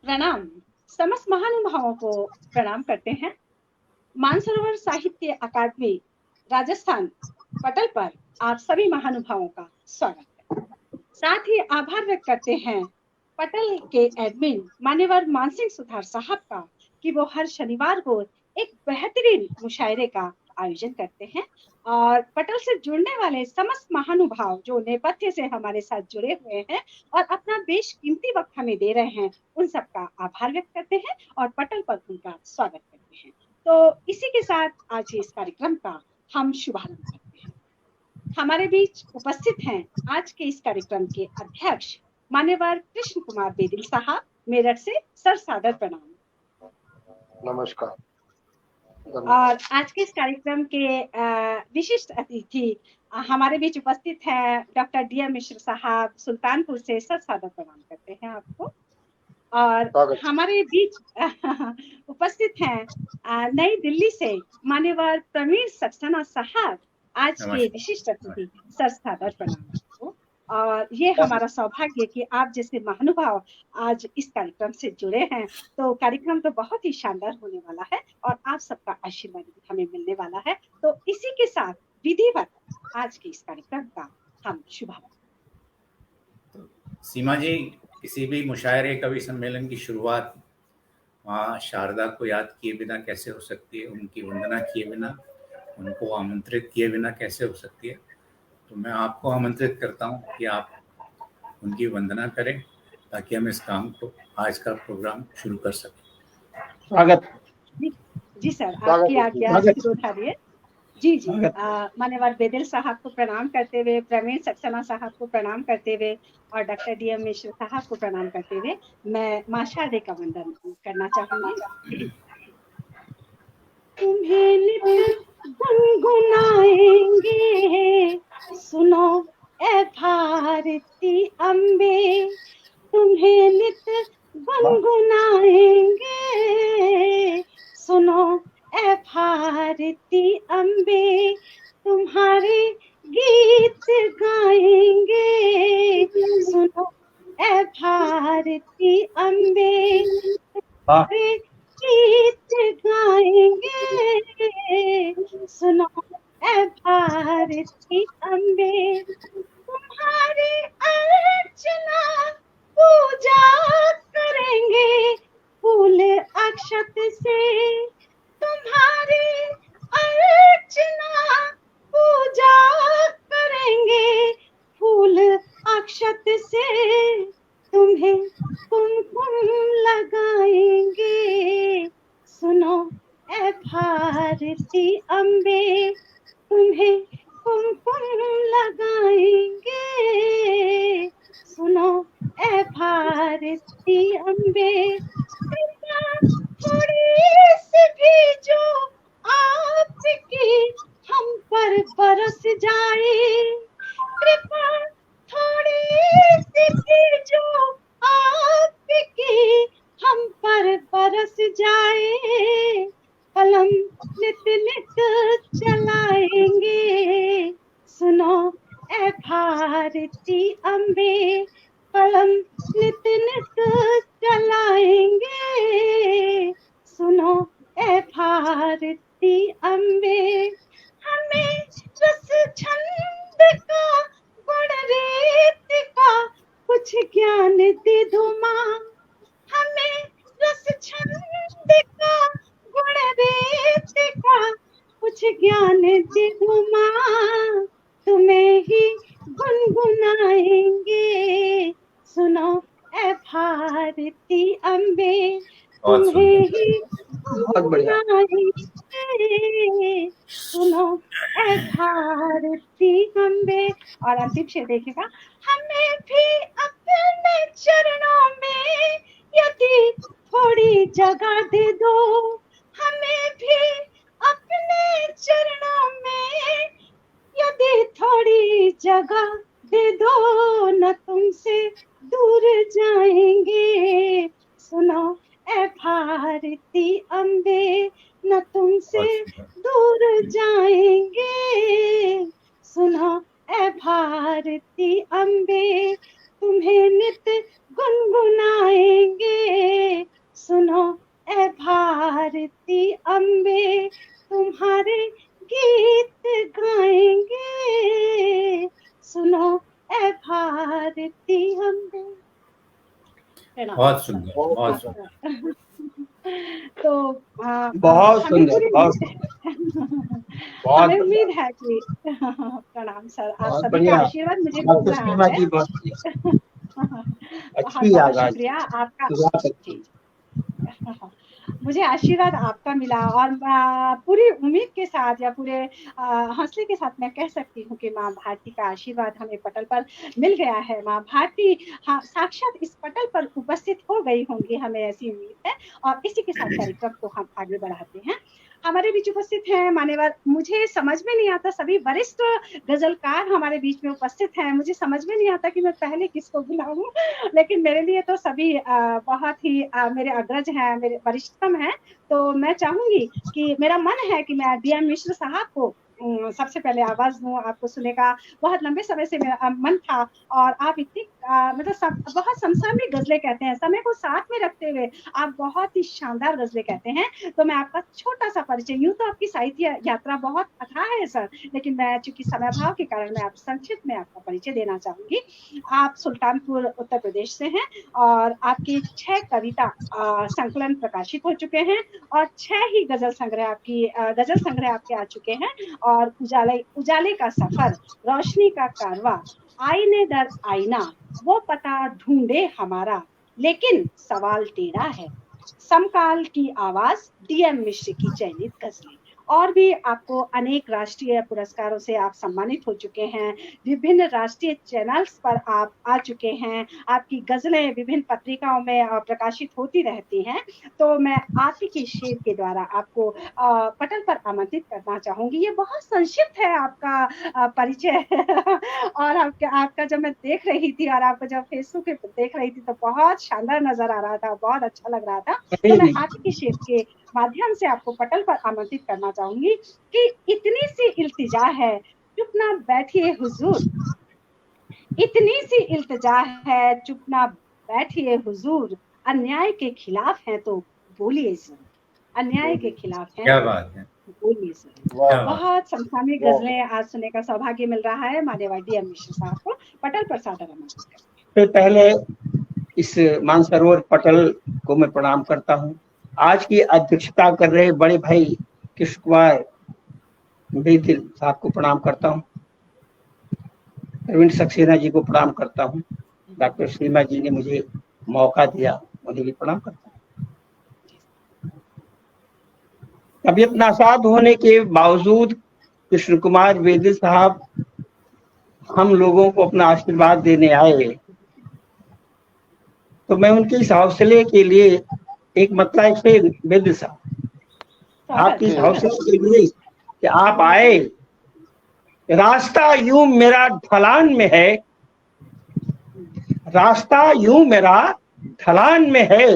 प्रणाम। समस्त महानुभावों को प्रणाम करते हैं। मानसरोवर साहित्य अकादमी राजस्थान पटल पर आप सभी महानुभावों का स्वागत है। साथ ही आभार व्यक्त करते हैं पटल के एडमिन मान्यवर मानसिंह सुथार साहब का कि वो हर शनिवार को एक बेहतरीन मुशायरे का आयोजन करते हैं और पटल से जुड़ने वाले समस्त महानुभाव जो नेपथ्य से हमारे साथ जुड़े हुए हैं और अपना बेशकीमती वक्त हमें दे रहे हैं, उन सबका आभार व्यक्त करते हैं और पटल पर उनका स्वागत करते हैं। तो इसी के साथ आज इस कार्यक्रम का हम शुभारंभ करते हैं। हमारे बीच उपस्थित हैं आज के इस कार्यक्रम के अध्यक्ष मान्यवर कृष्ण कुमार बेदिल साहब, मेरठ से सर सादर प्रणाम। नमस्कार। और आज के इस कार्यक्रम के विशिष्ट अतिथि हमारे बीच उपस्थित है डॉक्टर डी.एम. मिश्र साहब, सुल्तानपुर से सर सादर प्रणाम करते हैं आपको। और हमारे बीच उपस्थित हैं नई दिल्ली से मान्यवर प्रवीण सक्सेना साहब, आज के विशिष्ट अतिथि, सर सादर प्रणाम आपको। और ये हमारा सौभाग्य कि आप जैसे महानुभाव आज इस कार्यक्रम से जुड़े हैं, तो कार्यक्रम तो बहुत ही शानदार होने वाला है और आप सबका आशीर्वाद हमें मिलने वाला है। तो इसी के साथ विधिवत आज के इस कार्यक्रम का हम शुभारंभ। सीमा जी, किसी भी मुशायरे कवि सम्मेलन की शुरुआत माँ शारदा को याद किए बिना कैसे हो सकती है, उनकी वंदना किए बिना, उनको आमंत्रित किए बिना कैसे हो सकती है। तो मैं आपको आमंत्रित करता हूँ कि आप उनकी वंदना करें ताकि हम इस काम को, आज का प्रोग्राम शुरू कर सकें। स्वागत। जी सर, आपकी आज्ञा सिरोधार्य। जी जी, मान्यवर बेदिल साहब को प्रणाम करते हुए, प्रवीण सक्सेना साहब को प्रणाम करते हुए और डॉक्टर डी.एम. मिश्र साहब को प्रणाम करते हुए मैं माँ शारदे का वंदन करना चाहूंगी। तुम्हें नित गुनगुनाएंगे, सुनो ए भारती अम्बे, तुम्हें नित गुनगुनाएंगे, सुनो ए भारती अम्बे, तुम्हारे गीत गाएंगे, सुनो ए भारती अम्बे, तुम्हारे गीत गाएंगे, सुनो ए भारती अम्बे, तुम्हारी अर्चना पूजा करेंगे फूल अक्षत से, तुम्हारी अर्चना पूजा करेंगे फूल अक्षत से, तुम्हें कुमकुम लगाएंगे, सुनो ए भारती अम्बे, तुम्हें कुमकुम लगाएंगे, सुनो ए भारती अम्बे, थोड़ी सी भी जो आपकी हम पर बरस जाए, कृपा थोड़ी सी भी जो आपकी हम पर बरस जाए, कलम नित नित चलाएंगे, सुनो ए भारती अम्बे, कलम नित नित चलाएंगे, सुनो ए भारती अम्बे, हमें रस छंद का गुण रीत का कुछ ज्ञान दे दो माँ, हमें रस छंद का गुण रीत का कुछ ज्ञान दे दो माँ, तुम्हें ही गुनगुनाएंगे, सुनो ए भारती अम्बे, तुम्हें ही गुनगुनाएंगे, सुनो ए भारती अम्बे। और अंतिम शेर देखिएगा, हमें भी अपने चरणों में यदि थोड़ी जगह दे दो, हमें भी अपने चरणों में यदि थोड़ी जगह दे दो, न तुमसे दूर जाएंगे, सुनो ए भारती अम्बे, न तुमसे दूर जाएंगे, सुनो ए भारती अम्बे, तुम्हें नित गुनगुनाएंगे, सुनो ए भारती अम्बे, तुम्हारे गीत गाएंगे, सुनो ए भारती अम्बे। बहुत सुंदर, बहुत सुंदर। तो बहुत सुंदर, बहुत हमें उम्मीद है कि प्रणाम सर, आप सभी का आशीर्वाद मुझे मिल रहा है। बहुत शुक्रिया आपका, मुझे आशीर्वाद आपका मिला और पूरी उम्मीद के साथ या पूरे हौसले के साथ मैं कह सकती हूँ कि माँ भारती का आशीर्वाद हमें पटल पर मिल गया है। माँ भारती साक्षात इस पटल पर उपस्थित हो गई होंगी, हमें ऐसी उम्मीद है। और इसी के साथ कार्यक्रम को हम आगे बढ़ाते हैं। हमारे बीच उपस्थित हैं मान्यवर, मुझे समझ में नहीं आता, सभी वरिष्ठ गजलकार हमारे बीच में उपस्थित हैं। मुझे समझ में नहीं आता कि मैं पहले किसको बुलाऊं, लेकिन मेरे लिए तो सभी बहुत ही मेरे अग्रज हैं, मेरे वरिष्ठतम हैं। तो मैं चाहूंगी कि मेरा मन है कि मैं DM मिश्र साहब को सबसे पहले आवाज दूं। आपको सुनने का बहुत लंबे समय से मेरा मन था और आप इतनी मतलब बहुत समसामयिक गजलें कहते हैं, समय को साथ में रखते हुए आप बहुत ही शानदार गजलें कहते हैं। तो मैं आपका छोटा सा परिचय, यूं तो आपकी साहित्य यात्रा बहुत अथाह है सर, लेकिन मैं चूंकि समय भाव के कारण मैं आप संक्षिप्त में आपका परिचय देना चाहूंगी। आप सुल्तानपुर उत्तर प्रदेश से हैं और आपकी 6 कविता संकलन प्रकाशित हो चुके हैं और 6 ही गजल संग्रह आपके आ चुके हैं। और उजाले का सफर, रोशनी का कारवा, आईने दर आईना, वो पता ढूंढे हमारा, लेकिन सवाल टेढ़ा है, समकाल की आवाज, DM मिश्र की चयनित गजलें। और भी आपको अनेक राष्ट्रीय पुरस्कारों से आप सम्मानित हो चुके हैं, विभिन्न राष्ट्रीय चैनल्स पर आप आ चुके हैं, आपकी गजलें विभिन्न पत्रिकाओं में प्रकाशित होती रहती हैं। तो मैं आप ही के शेर के द्वारा आपको पटल पर आमंत्रित करना चाहूंगी। ये बहुत संक्षिप्त है आपका परिचय और आपका जब मैं देख रही थी और आपको जब फेसबुक पे देख रही थी तो बहुत शानदार नजर आ रहा था, बहुत अच्छा लग रहा था। तो मैं आप ही के शेर के माध्यम से आपको पटल पर आमंत्रित करना चाहूंगी कि इतनी सी इल्तिजा है, चुप ना बैठिए हुजूर, इतनी सी इल्तिजा है, चुप ना बैठिए हुजूर, अन्याय के खिलाफ है तो बोलिए जरूर, अन्याय के खिलाफ है। क्या बात है, बोलिए जरूर। बहुत समसामयिक गजलें आज सुनने का सौभाग्य मिल रहा है। मान्यवर DM मिश्र साहब को पटल पर सादर आमंत्रित करते हैं। पहले इस मानसरोवर पटल को मैं प्रणाम करता हूँ। आज की अध्यक्षता कर रहे बड़े भाई कृष्ण कुमार बेदिल साहब को प्रणाम करता हूँ। प्रवीण सक्सेना जी को प्रणाम करता हूँ। डॉक्टर सीमा जी ने मुझे मौका दिया, उन्हें भी प्रणाम करता हूँ। तबीयत नासाज होने के बावजूद कृष्ण कुमार बेदिल साहब हम लोगों को अपना आशीर्वाद देने आए, तो मैं उनके इस हौसले के लिए एक मतलब से बेदिल साहब, आपकी इस हौसले के लिए कि आप आए। रास्ता यूं मेरा ढलान में है, रास्ता यूं मेरा ढलान में है,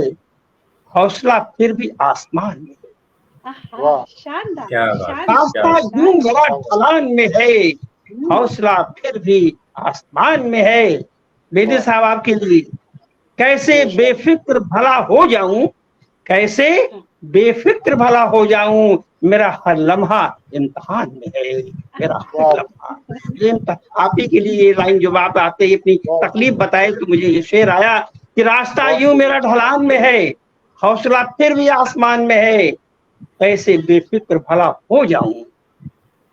हौसला फिर भी आसमान में है। रास्ता यूं मेरा ढलान में है, हौसला फिर भी आसमान में है। बेदिल साहब आपके लिए कैसे बेफिक्र भला हो जाऊं, कैसे बेफिक्र भला हो जाऊं, मेरा हर लम्हा इम्तिहान में है, मेरा हर लम्हा। आप ही के लिए ये लाइन जब आप आते ही अपनी तकलीफ बताए तो मुझे ये शेर आया कि रास्ता यूं मेरा ढलान में है, हौसला फिर भी आसमान में है, कैसे बेफिक्र भला हो जाऊं,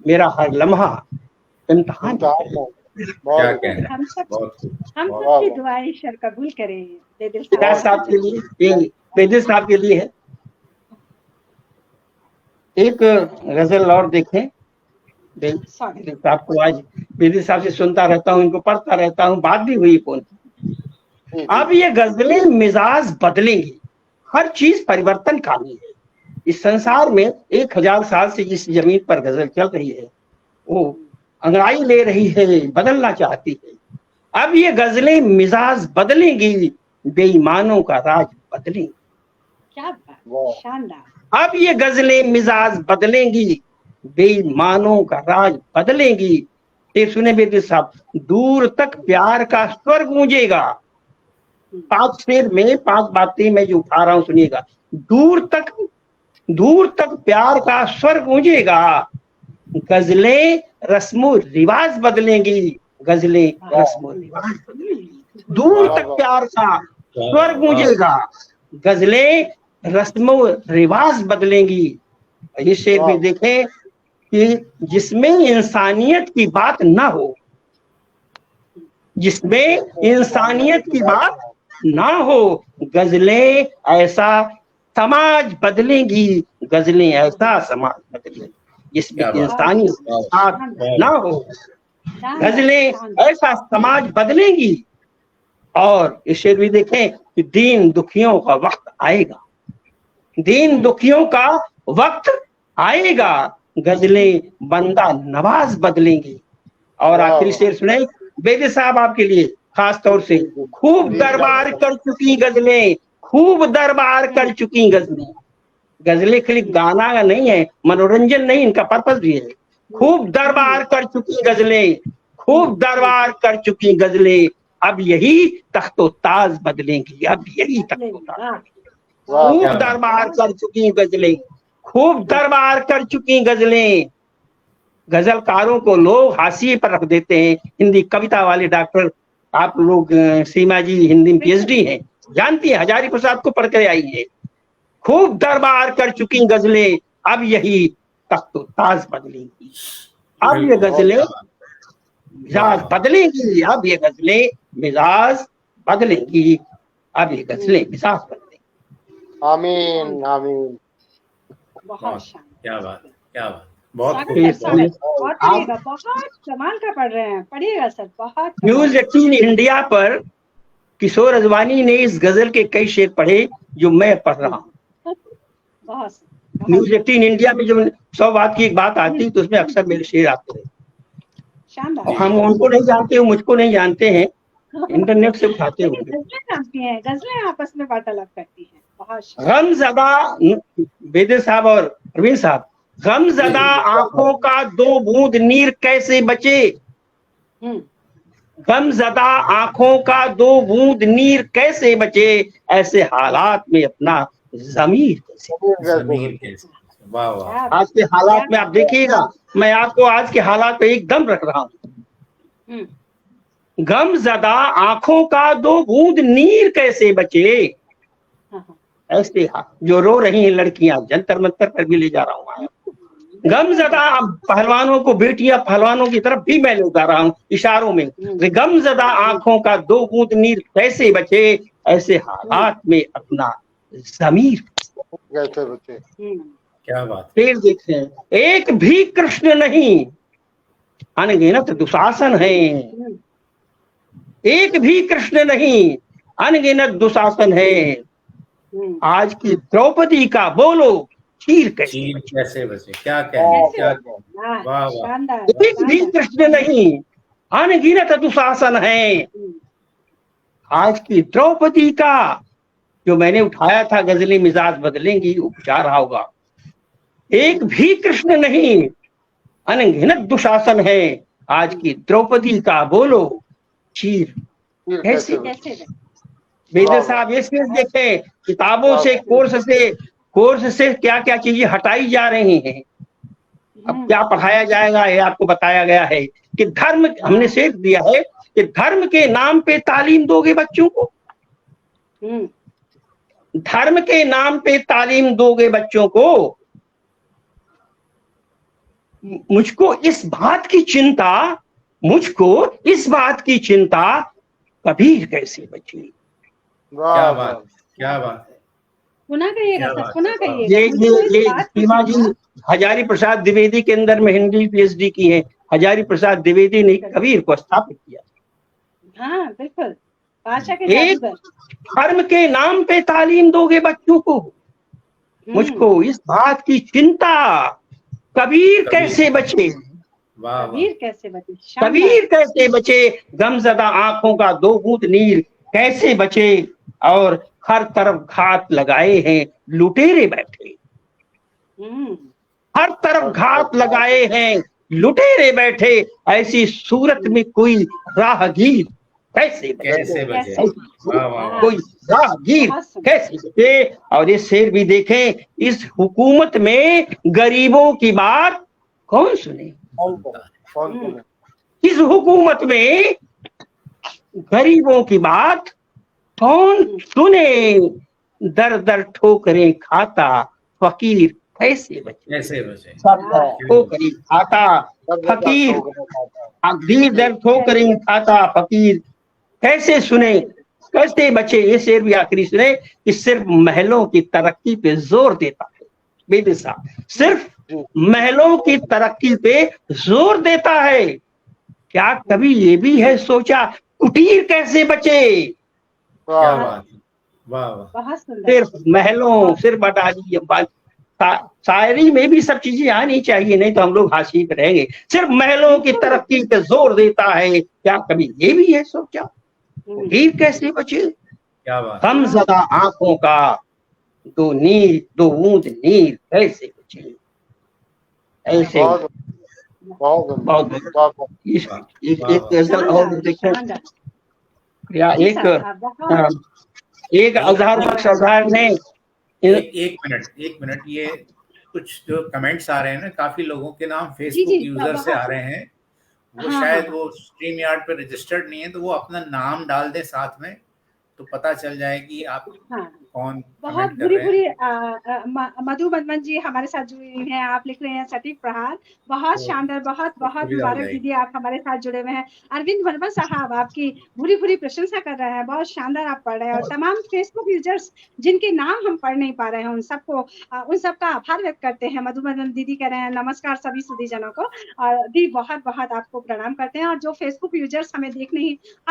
मेरा हर लम्हा इम्तिहान में है। हम सबकी दुआएं ईश्वर कबूल करे। बेदिल साहब के लिए, बेदिल साहब के लिए है। एक गजल और देखें। बेदिल साहब को आज बेदिल साहब से सुनता रहता हूँ, इनको पढ़ता रहता हूँ, बात भी हुई फोन। अब ये गजलें मिजाज बदलेंगी, हर चीज परिवर्तनकारी है। इस संसार में 1000 साल से जिस जमीन पर गजल चल रही है वो अंगड़ाई ले रही है, बदलना चाहती है। अब ये गजलें मिजाज बदलेंगी, बेईमानों का राज बदलेंगी। क्या बात, शानदार। अब ये गजलें मिजाज बदलेंगी, बेईमानों का राज बदलेंगी। ये सुने बेदिल साहब, दूर तक प्यार का स्वर गूंजेगा, 5 शेर में 5 बातें मैं जो उठा रहा हूं सुनिएगा। दूर तक प्यार का स्वर गूंजेगा, गजलें रस्मो रिवाज बदलेंगी, गजलें रस्मो रिवाज बदलेंगी। दूर तक प्यार का स्वर गूंजेगा, गजलें रस्मो रिवाज बदलेंगी। ये शेर भी देखें कि जिसमें इंसानियत की बात ना हो, जिसमें इंसानियत की बात ना हो, गजलें ऐसा समाज बदलेंगी, गजलें ऐसा समाज बदलेंगी। जिसमें इंसानियत की बात ना हो, गजलें ऐसा समाज बदलेंगी। और इस शेर भी देखें कि दीन दुखियों का वक्त आएगा, दीन दुखियों का वक्त आएगा, गजलें बंदा नवाज बदलेंगी। और आखिरी शेर सुने बेदी साहब आपके लिए खास तौर से। खूब दरबार कर चुकी गजलें, खूब दरबार कर चुकी गजलें। गजलें खाली गाना का नहीं है, मनोरंजन नहीं, इनका पर्पस भी है। खूब दरबार कर चुकी गजलें, खूब दरबार कर चुकी गजलें, अब यही तख्तो ताज बदलेंगी, अब यही तख्तो ताज। खूब दरबार कर चुकी गजलें, खूब दरबार कर चुकी गजलें। गजलकारों को लोग हाशिए पर रख देते हैं। हिंदी कविता वाले डॉक्टर आप लोग, सीमा जी हिंदी में पीएचडी हैं, जानती है, हजारी प्रसाद को पढ़ कर आई है। खूब दरबार कर चुकी गजलें, अब यही तख्तो ताज बदलेंगी, अब ये गजलें मिजाज बदलेंगी, अब ये गजलें मिजाज बदलेंगी, अब ये गजलें मिजाज बदलेंगी। आमीन आमीन। बहुत क्या बात, क्या बात, बहुत कमाल का पढ़ रहे हैं, पढ़िएगा सर, बहुत। न्यूज 18 इंडिया पर किशोर अजवानी ने इस गजल के कई शेर पढ़े जो मैं पढ़ रहा हूँ। न्यूज 18 इंडिया में जब 100 बात की एक बात आती तो उसमें अक्सर मेरे शेर आते हैं। हम उनको नहीं जानते, मुझको नहीं जानते हैं, इंटरनेट से उठाते होंगे। गजलें आपस में वार्तालाप करती हैं। गमज़दा बेदे साहब और प्रवीण साहब, गमज़दा आंखों का 2 बूंद नीर कैसे बचे, गमज़दा आंखों का 2 बूंद नीर कैसे बचे, ऐसे हालात में अपना ज़मीर कैसे। वाह वाह। आज के हालात में आप देखिएगा, मैं आपको आज के हालात पे एकदम रख रहा हूँ। गमज़दा आंखों का 2 बूंद नीर कैसे बचे, ऐसे जो रो रही हैं लड़कियां, जंतर मंतर पर भी ले जा रहा हूँ। गमज़दा पहलवानों को, बेटियां पहलवानों की तरफ भी मैं ले जा रहा हूँ इशारों में। गमज़दा आंखों का 2 बूंद नीर कैसे बचे, ऐसे हालात में अपना ज़मीर कैसे बचे। क्या बात। फिर देखते हैं, एक भी कृष्ण नहीं अनगिनत दुशासन है, एक भी कृष्ण नहीं अनगिनत दुशासन है, आज की द्रौपदी का बोलो चीर कैसे बचे। क्या कहने, क्या कहने। वाह वाह। एक भी कृष्ण नहीं अनगिनत दुशासन है, आज की द्रौपदी का, जो मैंने उठाया था गजलें मिजाज बदलेंगी, वो जा रहा होगा। एक भी कृष्ण नहीं अनगिनत दुशासन है, आज की द्रौपदी का बोलो चीर कैसे। मेजर साहब ये चीज देखें, किताबों से, कोर्स से क्या क्या चीजें हटाई जा रही हैं। अब क्या पढ़ाया जाएगा ये आपको बताया गया है कि धर्म, हमने शेख दिया है कि धर्म के नाम पे तालीम दोगे बच्चों को, धर्म के नाम पे तालीम दोगे बच्चों को। मुझको इस बात की चिंता, मुझको इस बात की चिंता, कबीर कैसे बची। क्या बात, क्या बात। पुनः कहिएगा सर, पुनः कहिएगा। ये सीमा जी हजारी प्रसाद द्विवेदी के अंदर में हिंदी पीएचडी की है। हजारी प्रसाद द्विवेदी ने कबीर को स्थापित किया। हाँ बिल्कुल, भाषा के एक धर्म के नाम पे तालीम दोगे बच्चों को, मुझको इस बात की चिंता, कबीर कैसे बचे, कबीर कैसे बचे, कबीर कैसे बचे, गमज़दा आंखों का 2 बूंद नीर कैसे बचे, और हर तरफ घात लगाए हैं लुटेरे बैठे, हर तरफ घात लगाए हैं लुटेरे बैठे, ऐसी सूरत में कोई राहगीर कैसे बचे, कैसे बचे, वाह वाह वाह। कोई राहगीर कैसे बचे। और ये शेर भी देखें, इस हुकूमत में गरीबों की बात कौन सुने, कौन सुने, इस हुकूमत में गरीबों की बात कौन सुने, दर दर ठोकरें खाता फकीर कैसे बचे, कैसे बचे, ठोकरें खाता फकीर, दीर दर ठोकरें खाता फकीर कैसे सुने, कैसे बचे। ये शेर भी आखिरी सुने कि सिर्फ महलों की तरक्की पे जोर देता है बेदी साहब, सिर्फ महलों की तरक्की पे जोर देता है। क्या कभी ये भी है सोचा कुटीर कैसे बचे, क्या बात, वाह वाह। सिर्फ महलों, सिर्फ अटारी, शायरी में भी सब चीजें आनी चाहिए, नहीं तो हम लोग हाशिए पे रहेंगे। सिर्फ महलों की तरक्की पे जोर देता है, क्या कभी ये भी है सोचा कुटीर कैसे बचे। क्या बात, हम ज़दा आंखों का दो बूंद नीर कैसे बचे, ऐसे बहुत एक गजल और देखें या एक अजहर बख्श अजहर ने एक मिनट, ये कुछ जो कमेंट्स आ रहे हैं ना, काफी लोगों के नाम फेसबुक यूजर से आ रहे हैं, वो शायद वो स्ट्रीम यार्ड पे रजिस्टर्ड नहीं है, तो वो अपना नाम डाल दे साथ में, तो पता चल जाए कि आप कौन। बहुत बुरी मधु मदमन जी हमारे साथ जुड़े हुए हैं, आप लिख रहे हैं सटीक प्रहार, बहुत शानदार, बहुत मुबारक दीदी, आप हमारे साथ जुड़े हुए हैं। अरविंद वर्मा साहब आपकी बुरी प्रशंसा कर रहे हैं, बहुत शानदार आप पढ़ रहे हैं। और तमाम फेसबुक यूजर्स जिनके नाम हम पढ़ नहीं पा रहे हैं उन सबका आभार व्यक्त करते हैं। मधु मदमन दीदी कह रहे हैं नमस्कार सभी सुधीजनों को, और दी बहुत आपको प्रणाम करते हैं। और जो फेसबुक यूजर्स हम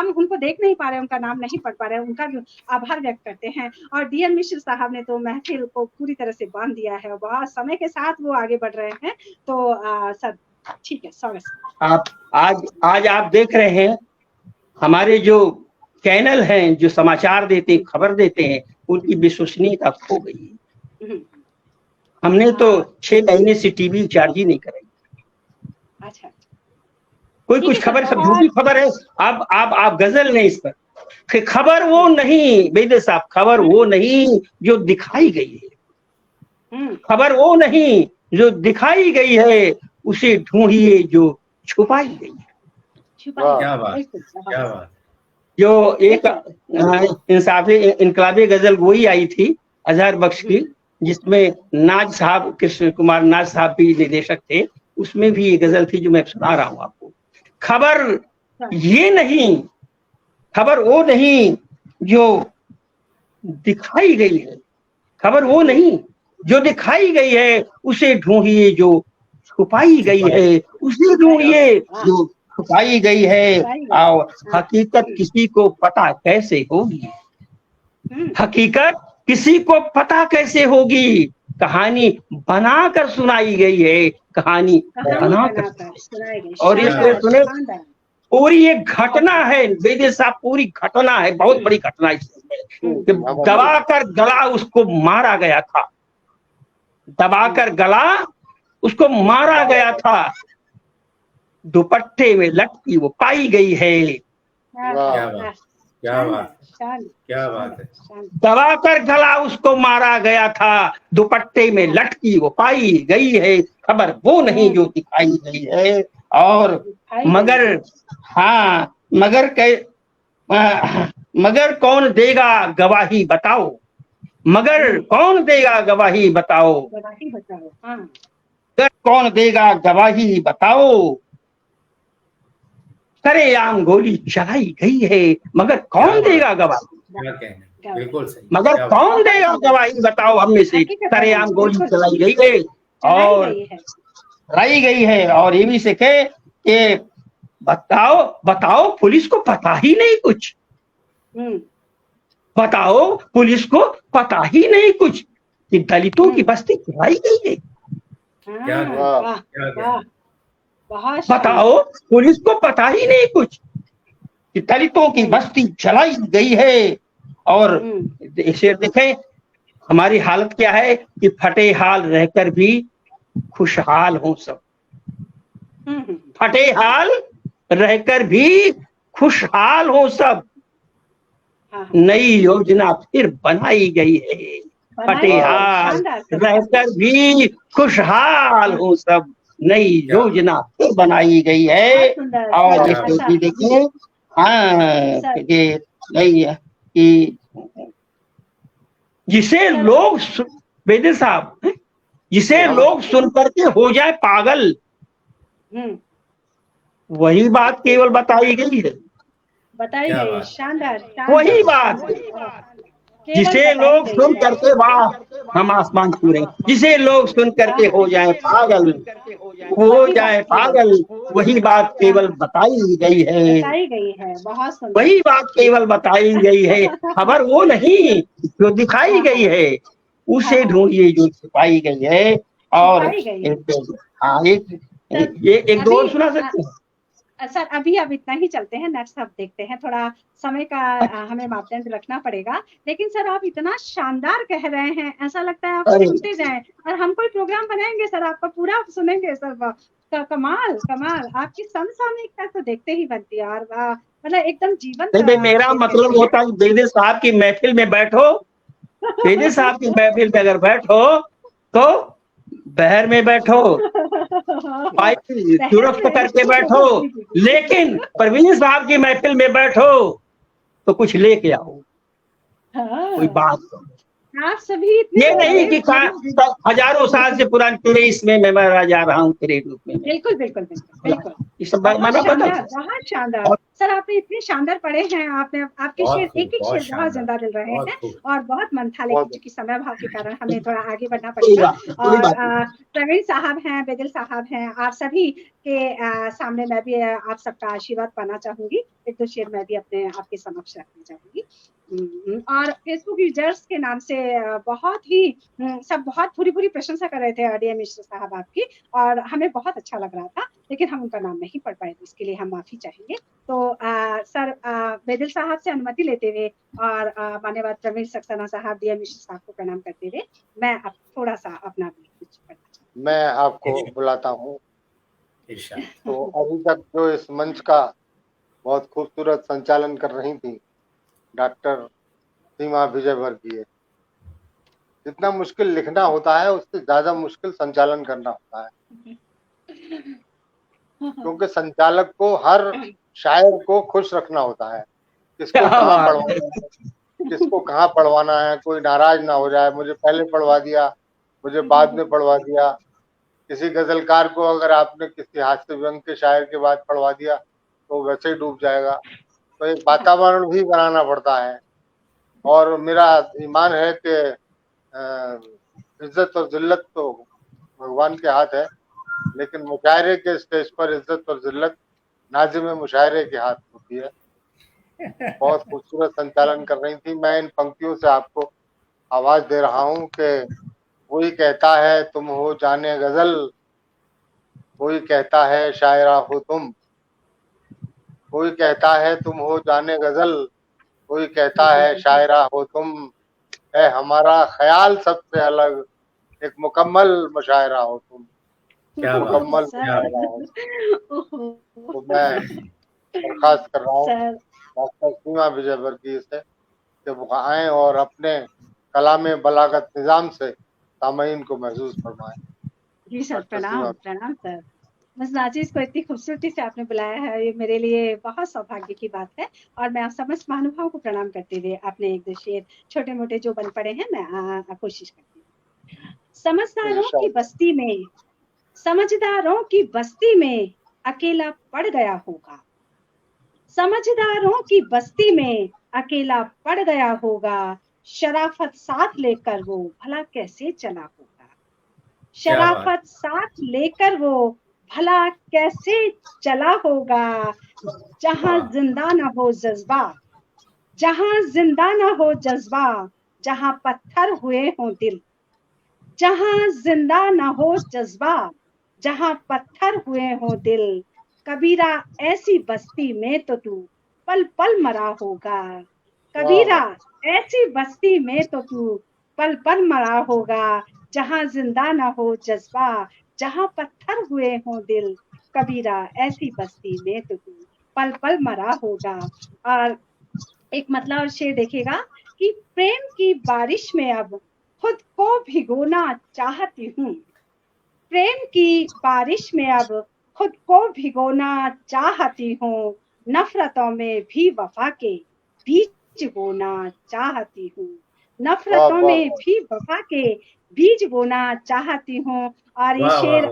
उनको देख नहीं पा रहे, उनका नाम नहीं पढ़ पा रहे, उनका भी आभार व्यक्त करते हैं। और डीएन मिश्र साहब ने तो महफिल को पूरी तरह से बांध दिया है, बहुत समय के साथ वो आगे बढ़ रहे हैं, तो सब ठीक है। स्वागत। आप आज आप देख रहे हैं हमारे जो चैनल हैं जो समाचार देते हैं, खबर देते हैं, उनकी विश्वसनीयता खो गई है। हमने तो 6 महीने से टीवी चार्ज ही नहीं कराई। अच्छा, कोई कुछ खबर सब झूठी खबर है। अब आप गजल नहीं इस पर खबर वो नहीं बेदे साहब, खबर वो नहीं जो दिखाई गई है, खबर वो नहीं जो दिखाई गई है, उसे ढूंढिए जो छुपाई गई है। क्या बात, क्या बात। जो एक इंसाफी इनकलाबी गजल गोई आई थी अजहर बख्श की, जिसमें नाज साहब, कृष्ण कुमार नाज साहब भी निर्देशक थे, उसमें भी ये गजल थी जो मैं सुना रहा हूँ आपको। खबर ये नहीं, खबर वो नहीं जो दिखाई गई है, खबर वो नहीं जो दिखाई गई है, उसे ढूंढिए जो छुपाई गई है, उसे ढूंढिए जो छुपाई गई है। और हकीकत किसी को पता कैसे होगी, हकीकत किसी को पता कैसे होगी, कहानी बनाकर सुनाई गई है, कहानी बनाकर सुनाई गई। और इसमें सुने पूरी एक घटना है बेदे साहब, पूरी घटना है, बहुत बड़ी घटना इसमें। दबाकर गला उसको मारा गया था, दबाकर गला उसको मारा गया था, दुपट्टे में लटकी वो पाई गई है। क्या बात, क्या बात, क्या बात है। दबाकर गला उसको मारा गया था, दुपट्टे में लटकी वो पाई गई है, खबर वो नहीं जो दिखाई गई है। और मगर कौन देगा गवाही बताओ, मगर कौन देगा गवाही बताओ, मगर कौन देगा गवाही बताओ, सरेआम गोली चलाई गई है, मगर कौन देगा गवाही, बिल्कुल सही, मगर कौन देगा गवाही बताओ, हम में से सरेआम गोली चलाई गई है और लाई गई है। और ये भी सीखे कि बताओ पुलिस को पता ही नहीं कुछ, बताओ पुलिस को पता ही नहीं कुछ कि दलितों की बस्ती चुराई गई है। बताओ पुलिस को पता ही नहीं कुछ कि दलितों की बस्ती चलाई गई है। और इसे देखें हमारी हालत क्या है कि फटे हाल रहकर भी खुशहाल हो सब, फटे हाल रहकर भी खुशहाल हो सब, हाँ, नई योजना फिर बनाई गई है। फटे हाथ शानदार सर। रहकर भी खुशहाल हो सब, नई क्या योजना फिर बनाई गई है। बहुत सुंदर और सर। ये अच्छा क्योंकि देखिए, हाँ, सर, ये नहीं है कि जिसे सर, लोग बेदे साहब, जिसे हम लोग सुन करके हो जाए पागल, हम्म, वही बात केवल बताई गई है। बताई क्या गई, बात, शानदार वही शानदार बात शानदार, केवल जिसे बताई लोग गई सुन है। करके वाह हम आसमान छू रहे, जिसे लोग सुन करके हो जाए पागल, हो वही जाए बात केवल पागल, वही बात केवल बताई गई है। बताई गई है। बहुत सुंदर। वही बात केवल बताई गई है, खबर वो नहीं जो दिखाई हाँ, गई है, हाँ, उसे हाँ, ढूंढिए जो छिपाई गई है। और छुपाई गई है। हाँ, सर, ये एक दो अभी और सुना सकते हैं। सर अभी अब इतना ही चलते हैं, नेक्स्ट अब देखते हैं, थोड़ा समय का हमें मापदंड रखना पड़ेगा। लेकिन सर आप इतना शानदार कह रहे हैं, ऐसा लगता है आपको अरे सुनते जाएं। और हम कोई प्रोग्राम बनाएंगे सर, आपका पूरा सुनेंगे सर। कमाल कमाल, आपकी समसामयिकता तो देखते ही बनती है। और मतलब एकदम जीवंत नहीं भाई, मेरा शेर मतलब कहते होता है बेदे साहब की महफिल में बैठो, बेदे साहब की महफिल में अगर बैठो तो बहर में बैठो, भाई शहर दुरुस्त में। करके बैठो, जी, जी, जी। लेकिन परवीन साहब की महफिल में बैठो तो कुछ लेके आओ, कोई हाँ, बात। आप सभी इतने ये नहीं बड़े कि गुरु। हजारों साल से पुराने तेरे इसमें मैं मरा जा रहा हूँ तेरे रूप में मैं। बिल्कुल बिल्कुल बिल्कुल बिल्कुल। ये सब बहुत माना पता शानदार, है। बहुत शानदार सर, आपने इतने शानदार पढ़े हैं। आपने आपके बहुत शेर, खूब, एक एक बहुत शेर बहुत शानदार, जिंदा दिल रहे बहुत हैं। खूब। और बहुत मन था, लेकिन बहुत चूंकि समय भाव के कारण हमें थोड़ा आगे बढ़ना कोई पड़ेगा। बात नहीं, कोई और बात नहीं। प्रवीण साहब हैं, बेदिल साहब हैं, आप सभी के सामने मैं भी आप सबका आशीर्वाद पाना चाहूंगी। एक दो शेर मैं भी अपने आपके समक्ष रखना चाहूंगी। और फेसबुक यूजर्स के नाम से बहुत ही सब बहुत पूरी पूरी प्रशंसा कर रहे थे डीएम मिश्र साहब आपकी, और हमें बहुत अच्छा लग रहा था। लेकिन हम उनका नाम नहीं पढ़ पाए, तो इसके लिए हम माफी चाहेंगे। तो सर, बेदिल साहब से अनुमति लेते हुए और मान्यवर प्रवीण सक्सेना साहब, डीएम मिश्र साहब को प्रणाम करते हुए मैं अब थोड़ा सा अपना भी कुछ पढ़ना चाहूंगी। मैं आपको बुलाता हूँ। इरशाद। तो अभी तक जो इस मंच का बहुत खूबसूरत संचालन कर रही थी डॉक्टर सीमा विजय वर्गीय। जितना मुश्किल लिखना होता है उससे ज्यादा मुश्किल संचालन करना होता है, क्योंकि संचालक को हर शायर को खुश रखना होता है। किसको क्या कहाँ बात है। पढ़वाना है, किसको कहाँ पढ़वाना है, कोई नाराज ना हो जाए, मुझे पहले पढ़वा दिया, मुझे बाद में पढ़वा दिया। किसी गजलकार को अगर आपने किसी हास्य व्यंग के शायर के बाद पढ़वा दिया तो वैसे ही डूब जाएगा। तो एक वातावरण भी बनाना पड़ता है। और मेरा ईमान है कि इज्जत और जिल्लत तो भगवान के हाथ है, लेकिन मुशायरे के स्टेज पर इज्जत और जिल्लत नाजिम मुशायरे के हाथ होती है। बहुत खूबसूरत संचालन कर रही थी। मैं इन पंक्तियों से आपको आवाज दे रहा हूँ कि कोई कहता है तुम हो जाने गजल, कोई कहता है शायरा हो तुम, कोई कहता है तुम हो जाने गजल, कोई कहता है शायरा हो तुम, है हमारा ख्याल सबसे अलग, एक मुकम्मल मुशायरा हो तुम, क्या बात, मुकम्मल क्या बात। मुशायरा हो। तो मैं दरखास्त कर रहा हूँ सर, डॉक्टर सीमा विजय वर्गीय से कि वो आए और अपने कलाम बलागत निज़ाम से सामईन को महसूस फरमाएं। जी सर, डॉक्टर सीमा। प्रणाम प्रणाम सर। बस नाजिज को इतनी खूबसूरती से आपने बुलाया है, ये मेरे लिए बहुत सौभाग्य की बात है। और मैं आप समस्त महानुभाव को प्रणाम करते हुए अपने एक दो शेर छोटे मोटे जो बन पड़े हैं मैं कोशिश करती हूँ। समझदारों की बस्ती में, समझदारों की बस्ती में अकेला पड़ गया होगा, समझदारों की बस्ती में अकेला पड़ गया होगा, शराफत साथ लेकर वो भला कैसे चला होगा, क्या बात, शराफत साथ लेकर वो भला कैसे चला होगा। जहां वाह, जिंदा ना हो जज्बा, जहां जिंदा ना हो जज्बा, जहां पत्थर हुए हों दिल, जहां जिंदा ना हो जज्बा, जहां पत्थर हुए हों दिल, कबीरा ऐसी बस्ती में तो तू पल पल मरा होगा, कबीरा ऐसी बस्ती में तो तू पल पल मरा होगा। जहां जिंदा ना हो जज्बा, जहां पत्थर हुए हों दिल, कबीरा ऐसी बस्ती में तो तू पल पल मरा होगा। और एक मतलब शेर देखेगा कि प्रेम की बारिश में अब खुद को भिगोना चाहती हूँ, प्रेम की बारिश में अब खुद को भिगोना चाहती हूँ, नफरतों में भी वफा के बीज बोना चाहती हूँ, नफरतों में भी वफा के बीज बोना चाहती हूँ। और ये शेर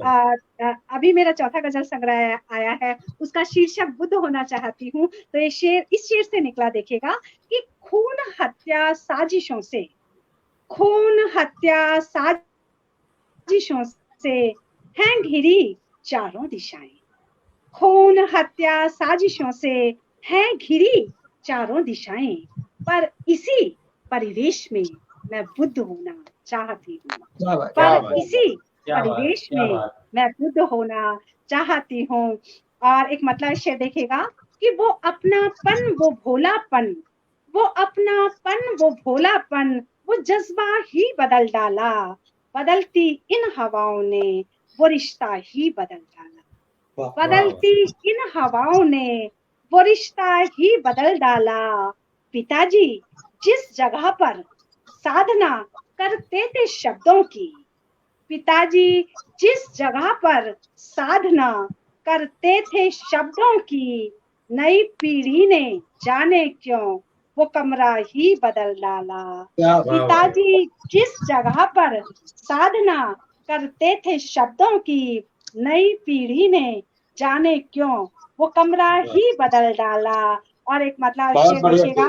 अभी मेरा चौथा गजल संग्रह आया है, उसका शीर्षक बुद्ध होना चाहती हूँ। तो ये शेर इस शेर से निकला देखेगा कि खून हत्या साजिशों से, खून हत्या साजिशों से हैं घिरी चारों दिशाएं, खून हत्या साजिशों से हैं घिरी चारों दिशाएं, पर इसी परिवेश में मैं बुद्ध होना चाहती हूँ, पर इसी परिवेश में मैं बुद्ध होना चाहती हूँ। और एक मतलब शेर देखेगा कि वो अपनापन, वो भोलापन, वो अपनापन, वो भोलापन, वो जज्बा ही बदल डाला, बदलती इन हवाओं ने वो रिश्ता ही बदल डाला, बदलती इन हवाओं ने वो रिश्ता ही बदल डाला। पिताजी जिस जगह पर साधना करते थे शब्दों की, पिताजी जिस जगह पर साधना करते थे शब्दों की, नई पीढ़ी ने जाने क्यों वो कमरा ही बदल डाला। पिताजी जिस जगह पर साधना करते थे शब्दों की, नई पीढ़ी ने जाने क्यों वो कमरा ही बदल डाला। और एक मतलब देखिएगा,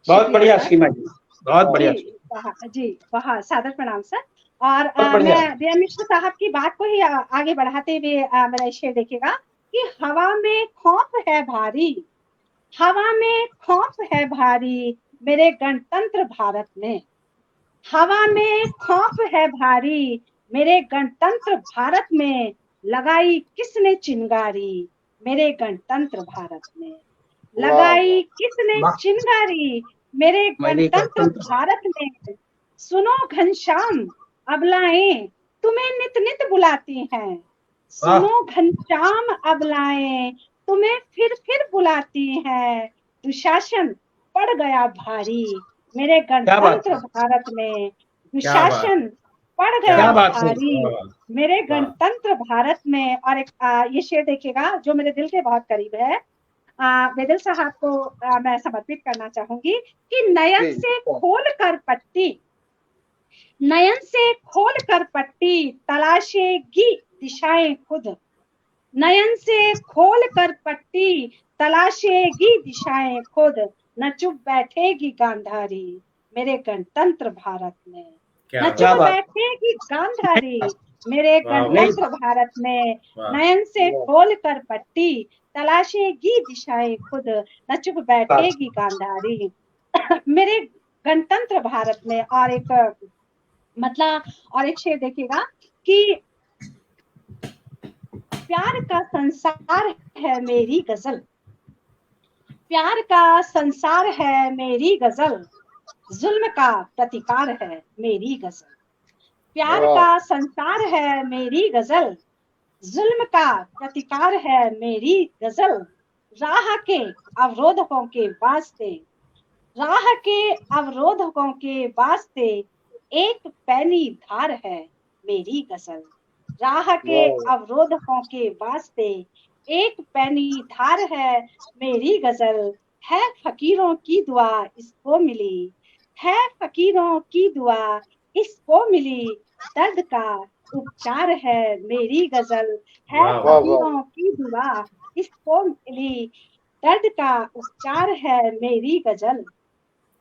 बहुत बढ़िया सीमा जी, बहुत बढ़िया जी, बहुत सादर प्रणाम सर। और मैं दीया मिश्र साहब की बात को ही आगे बढ़ाते हुए मेरा शेर देखिएगा कि हवा में खौफ है भारी, हवा में खौफ है भारी मेरे गणतंत्र भारत में, हवा में खौफ है भारी मेरे गणतंत्र भारत में, लगाई किसने चिंगारी मेरे गणतंत्र भारत में, लगाई किसने चिंगारी मेरे गणतंत्र भारत में। सुनो घनश्याम अबलाएं तुम्हें नित नित बुलाती हैं, सुनो घनश्याम अबलाएं तुम्हें फिर बुलाती हैं, दुशासन पड़ गया भारी मेरे गणतंत्र भारत में, दुशासन पड़ गया भारी मेरे गणतंत्र भारत में। और एक ये शेर देखिएगा जो मेरे दिल के बहुत करीब है, वेदल साहब को मैं समर्पित करना चाहूंगी कि नयन से खोल कर पट्टी, नयन से खोल कर पट्टी तलाशेगी दिशाएं खुद, नयन से खोल कर पट्टी तलाशेगी दिशाएं खुद, न चुप बैठेगी गांधारी मेरे गणतंत्र भारत में, न चुप बैठेगी गांधारी मेरे गणतंत्र भारत में, नयन से खोल कर पट्टी तलाशेगी दिशाएं खुद, न चुप बैठेगी गांधारी मेरे गणतंत्र भारत में। और एक मतलब और एक शेर देखिएगा कि प्यार का संसार है मेरी गजल, प्यार का संसार है मेरी गजल, जुल्म का प्रतिकार है मेरी गजल, प्यार का संसार है मेरी गजल, जुल्म का प्रतिकार है मेरी गजल, राह के अवरोधकों के वास्ते, राह के अवरोधकों के वास्ते एक पैनी धार है मेरी गजल, राह के अवरोधकों के वास्ते एक पैनी धार है मेरी गजल, है फकीरों की दुआ इसको मिली, है फकीरों की दुआ इसको मिली, दर्द का उपचार है मेरी गजल, है फकीरों की दुआ इसको मिली, दर्द का उपचार है मेरी गजल।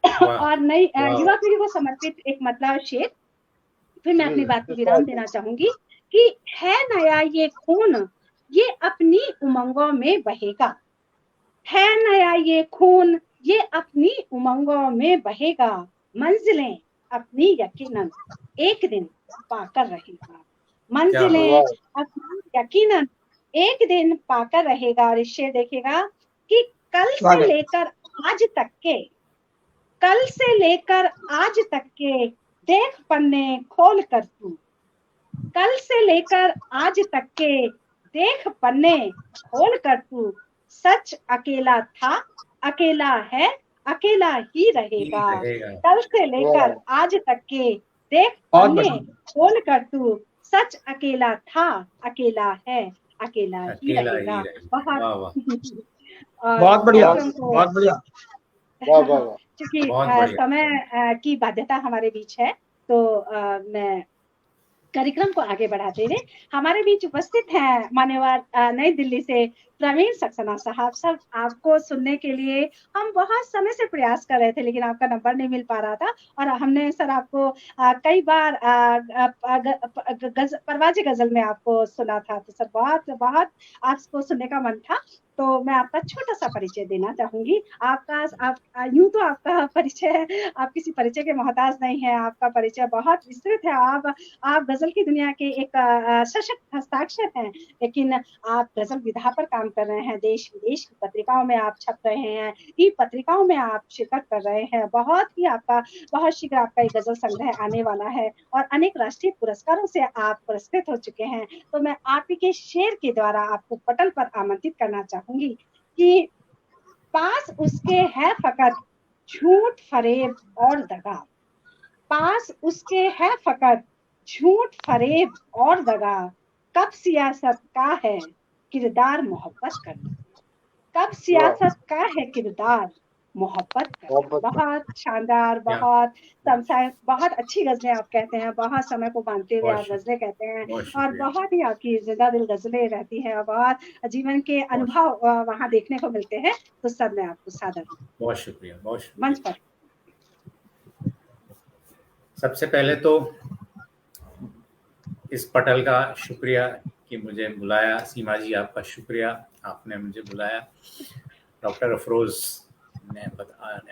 और नई युवा पीढ़ी को समर्पित एक मतलब शेर, फिर मैं अपनी बात को विराम देना चाहूंगी कि है नया ये खून ये अपनी उमंगों में बहेगा, है नया ये खून ये अपनी उमंगों में बहेगा, मंजिलें अपनी यकीनन एक दिन पाकर रहेगा, मंजिलें अपनी यकीनन एक दिन पाकर रहेगा। और इस शेर देखेगा कि कल से लेकर आज तक के, कल से लेकर आज तक के देख पन्ने खोल कर तू, कल से लेकर आज तक के देख पन्ने खोल कर तू, सच अकेला था, अकेला है, अकेला ही रहेगा। कल से लेकर आज तक के देख पन्ने खोल कर तू, सच अकेला था, अकेला है, अकेला ही रहेगा। बहुत बढ़िया, बहुत बढ़िया। क्योंकि समय की बाध्यता हमारे बीच है, तो मैं कार्यक्रम को आगे बढ़ाते हुए हमारे बीच उपस्थित हैं मान्यवर नई दिल्ली से प्रवीण सक्सेना साहब। सब आपको सुनने के लिए हम बहुत समय से प्रयास कर रहे थे, लेकिन आपका नंबर नहीं मिल पा रहा था, और हमने सर आपको कई बार परवाज़ी गजल में आपको सुना था, तो सर बहुत बहुत आपको सुनने का मन था। तो मैं आपका छोटा सा परिचय देना चाहूंगी। आपका यूं तो आपका परिचय, आप किसी परिचय के मोहताज नहीं है, आपका परिचय बहुत विस्तृत है। आप गजल की दुनिया के एक सशक्त हस्ताक्षर हैं, लेकिन आप गजल विधा पर काम कर रहे हैं। देश विदेश की पत्रिकाओं में आप छप रहे हैं, ई पत्रिकाओं में आप शिरकत कर रहे हैं। बहुत शीघ्र आपका एक गजल संग्रह आने वाला है, और अनेक राष्ट्रीय पुरस्कारों से आप पुरस्कृत हो चुके हैं। तो मैं आप ही के शेर के द्वारा आपको पटल पर आमंत्रित करना चाहूंगी कि पास उसके है फकत झूठ फरेब और दगा, पास उसके है फकत झूठ फरेब और दगा, कब सियासत का है किरदार मोहब्बत करना, कब सियासत का है किरदार मोहब्बत करना। बहुत शानदार, बहुत अच्छी गजलें आप कहते हैं, बहुत समय को मानते हुए आप गजलें कहते हैं, और बहुत ही आपकी जिंदा दिल गजलें रहती हैं, बहुत जीवन के अनुभव वहाँ देखने को मिलते हैं। तो सर मैं आपको सादर बहुत शुक्रिया, बहुत शुक्रिया। मंच पर सबसे पहले तो इस पटल का शुक्रिया कि मुझे बुलाया। सीमा जी आपका शुक्रिया, आपने मुझे बुलाया। डॉक्टर अफरोज ने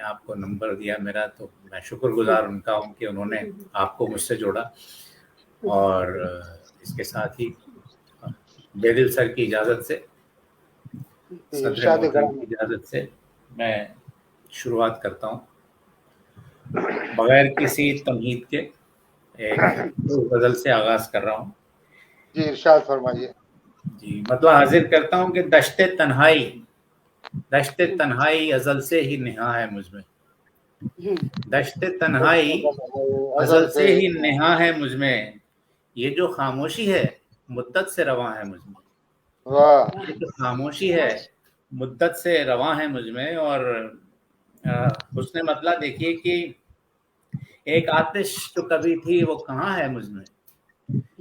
आपको नंबर दिया मेरा, तो मैं शुक्रगुजार उनका हूँ कि उन्होंने आपको मुझसे जोड़ा। और इसके साथ ही बेदिल सर की इजाज़त से, सदर मोहतरम की इजाज़त से मैं शुरुआत करता हूँ बगैर किसी तमहीद के। एक गजल से आगाज कर रहा हूँ। जी इरशाद फरमाइए। जी मतलब हाजिर करता हूँ कि दश्ते तन्हाई अज़ल से ही नेहा है मुझमें, दश्ते तन्हाई अज़ल से ही नेहा है मुझमें, ये जो खामोशी है मुद्दत से रवां है मुझमें, ये जो खामोशी है मुद्दत से रवां है मुझमें। और उसने मतलब देखिए कि एक आतिश जो कभी थी वो कहाँ है मुझमें,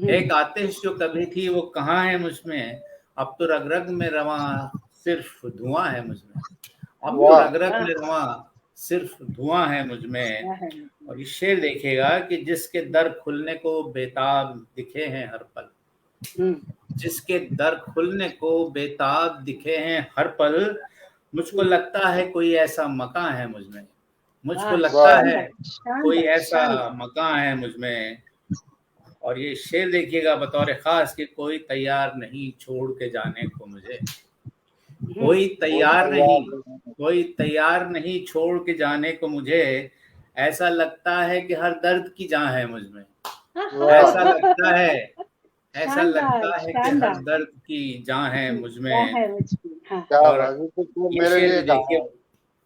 एक आतिश जो कभी थी वो कहाँ है मुझमें, अब तो रग रग में रवां सिर्फ धुआं है मुझमें, अब तो रग रग में रवां सिर्फ धुआं है मुझमें। और ये शेर देखिएगा कि जिसके दर खुलने को बेताब दिखे हैं हर पल, जिसके दर खुलने को बेताब दिखे हैं हर पल, मुझको लगता है कोई ऐसा मकान है मुझमें, मुझको लगता है कोई ऐसा मकान है मुझमें। और ये शेर देखिएगा बतौर खास कि कोई तैयार नहीं छोड़ के जाने को मुझे, कोई तैयार नहीं छोड़ के जाने को मुझे, ऐसा लगता है कि हर दर्द की जान है मुझमें, ऐसा लगता है कि हर दर्द की जान है मुझमें। और ये शेर देखिए,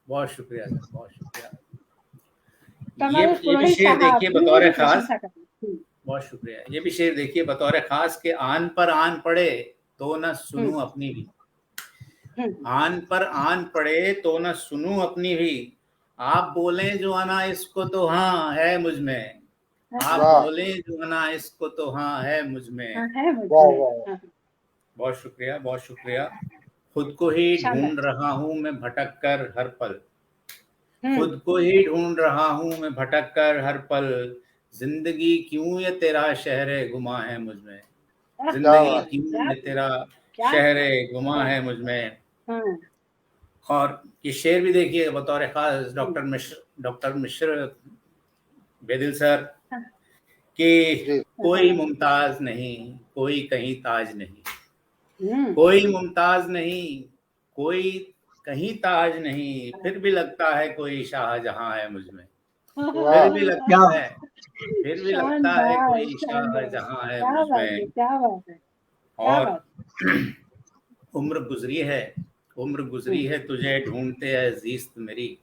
बहुत शुक्रिया सर, बहुत शुक्रिया। ये भी शेर देखिए बतौर खास, बहुत शुक्रिया। ये भी शेर देखिए बतौर खास के आन पर आन पड़े तो न सुनूं अपनी भी, आन पर आन पड़े तो न सुनूं अपनी भी, आप बोले जो आना इसको तो हाँ है मुझमें, आप बोले जो आना इसको तो हाँ है मुझमें। बहुत शुक्रिया, बहुत शुक्रिया। खुद को ही ढूंढ रहा हूँ मैं भटक कर हर पल, खुद को ही ढूंढ रहा हूँ मैं भटक कर हर पल, जिंदगी क्यों ये तेरा शहरे गुमा है मुझमें, जिंदगी क्यों ये तेरा शहरे गुमा है मुझमें। और ये शेर भी देखिए बतौर खास डॉक्टर मिश्र बेदिल सर कि कोई मुमताज नहीं, कोई कहीं ताज नहीं, कोई मुमताज नहीं, कोई कहीं ताज नहीं, फिर भी लगता है कोई शाहजहां है मुझमें, फिर भी लगता है कोई शाहजहां है मुझमें। और उम्र गुजरी है, उम्र गुजरी है तुझे ढूंढते है जीस्त मेरी,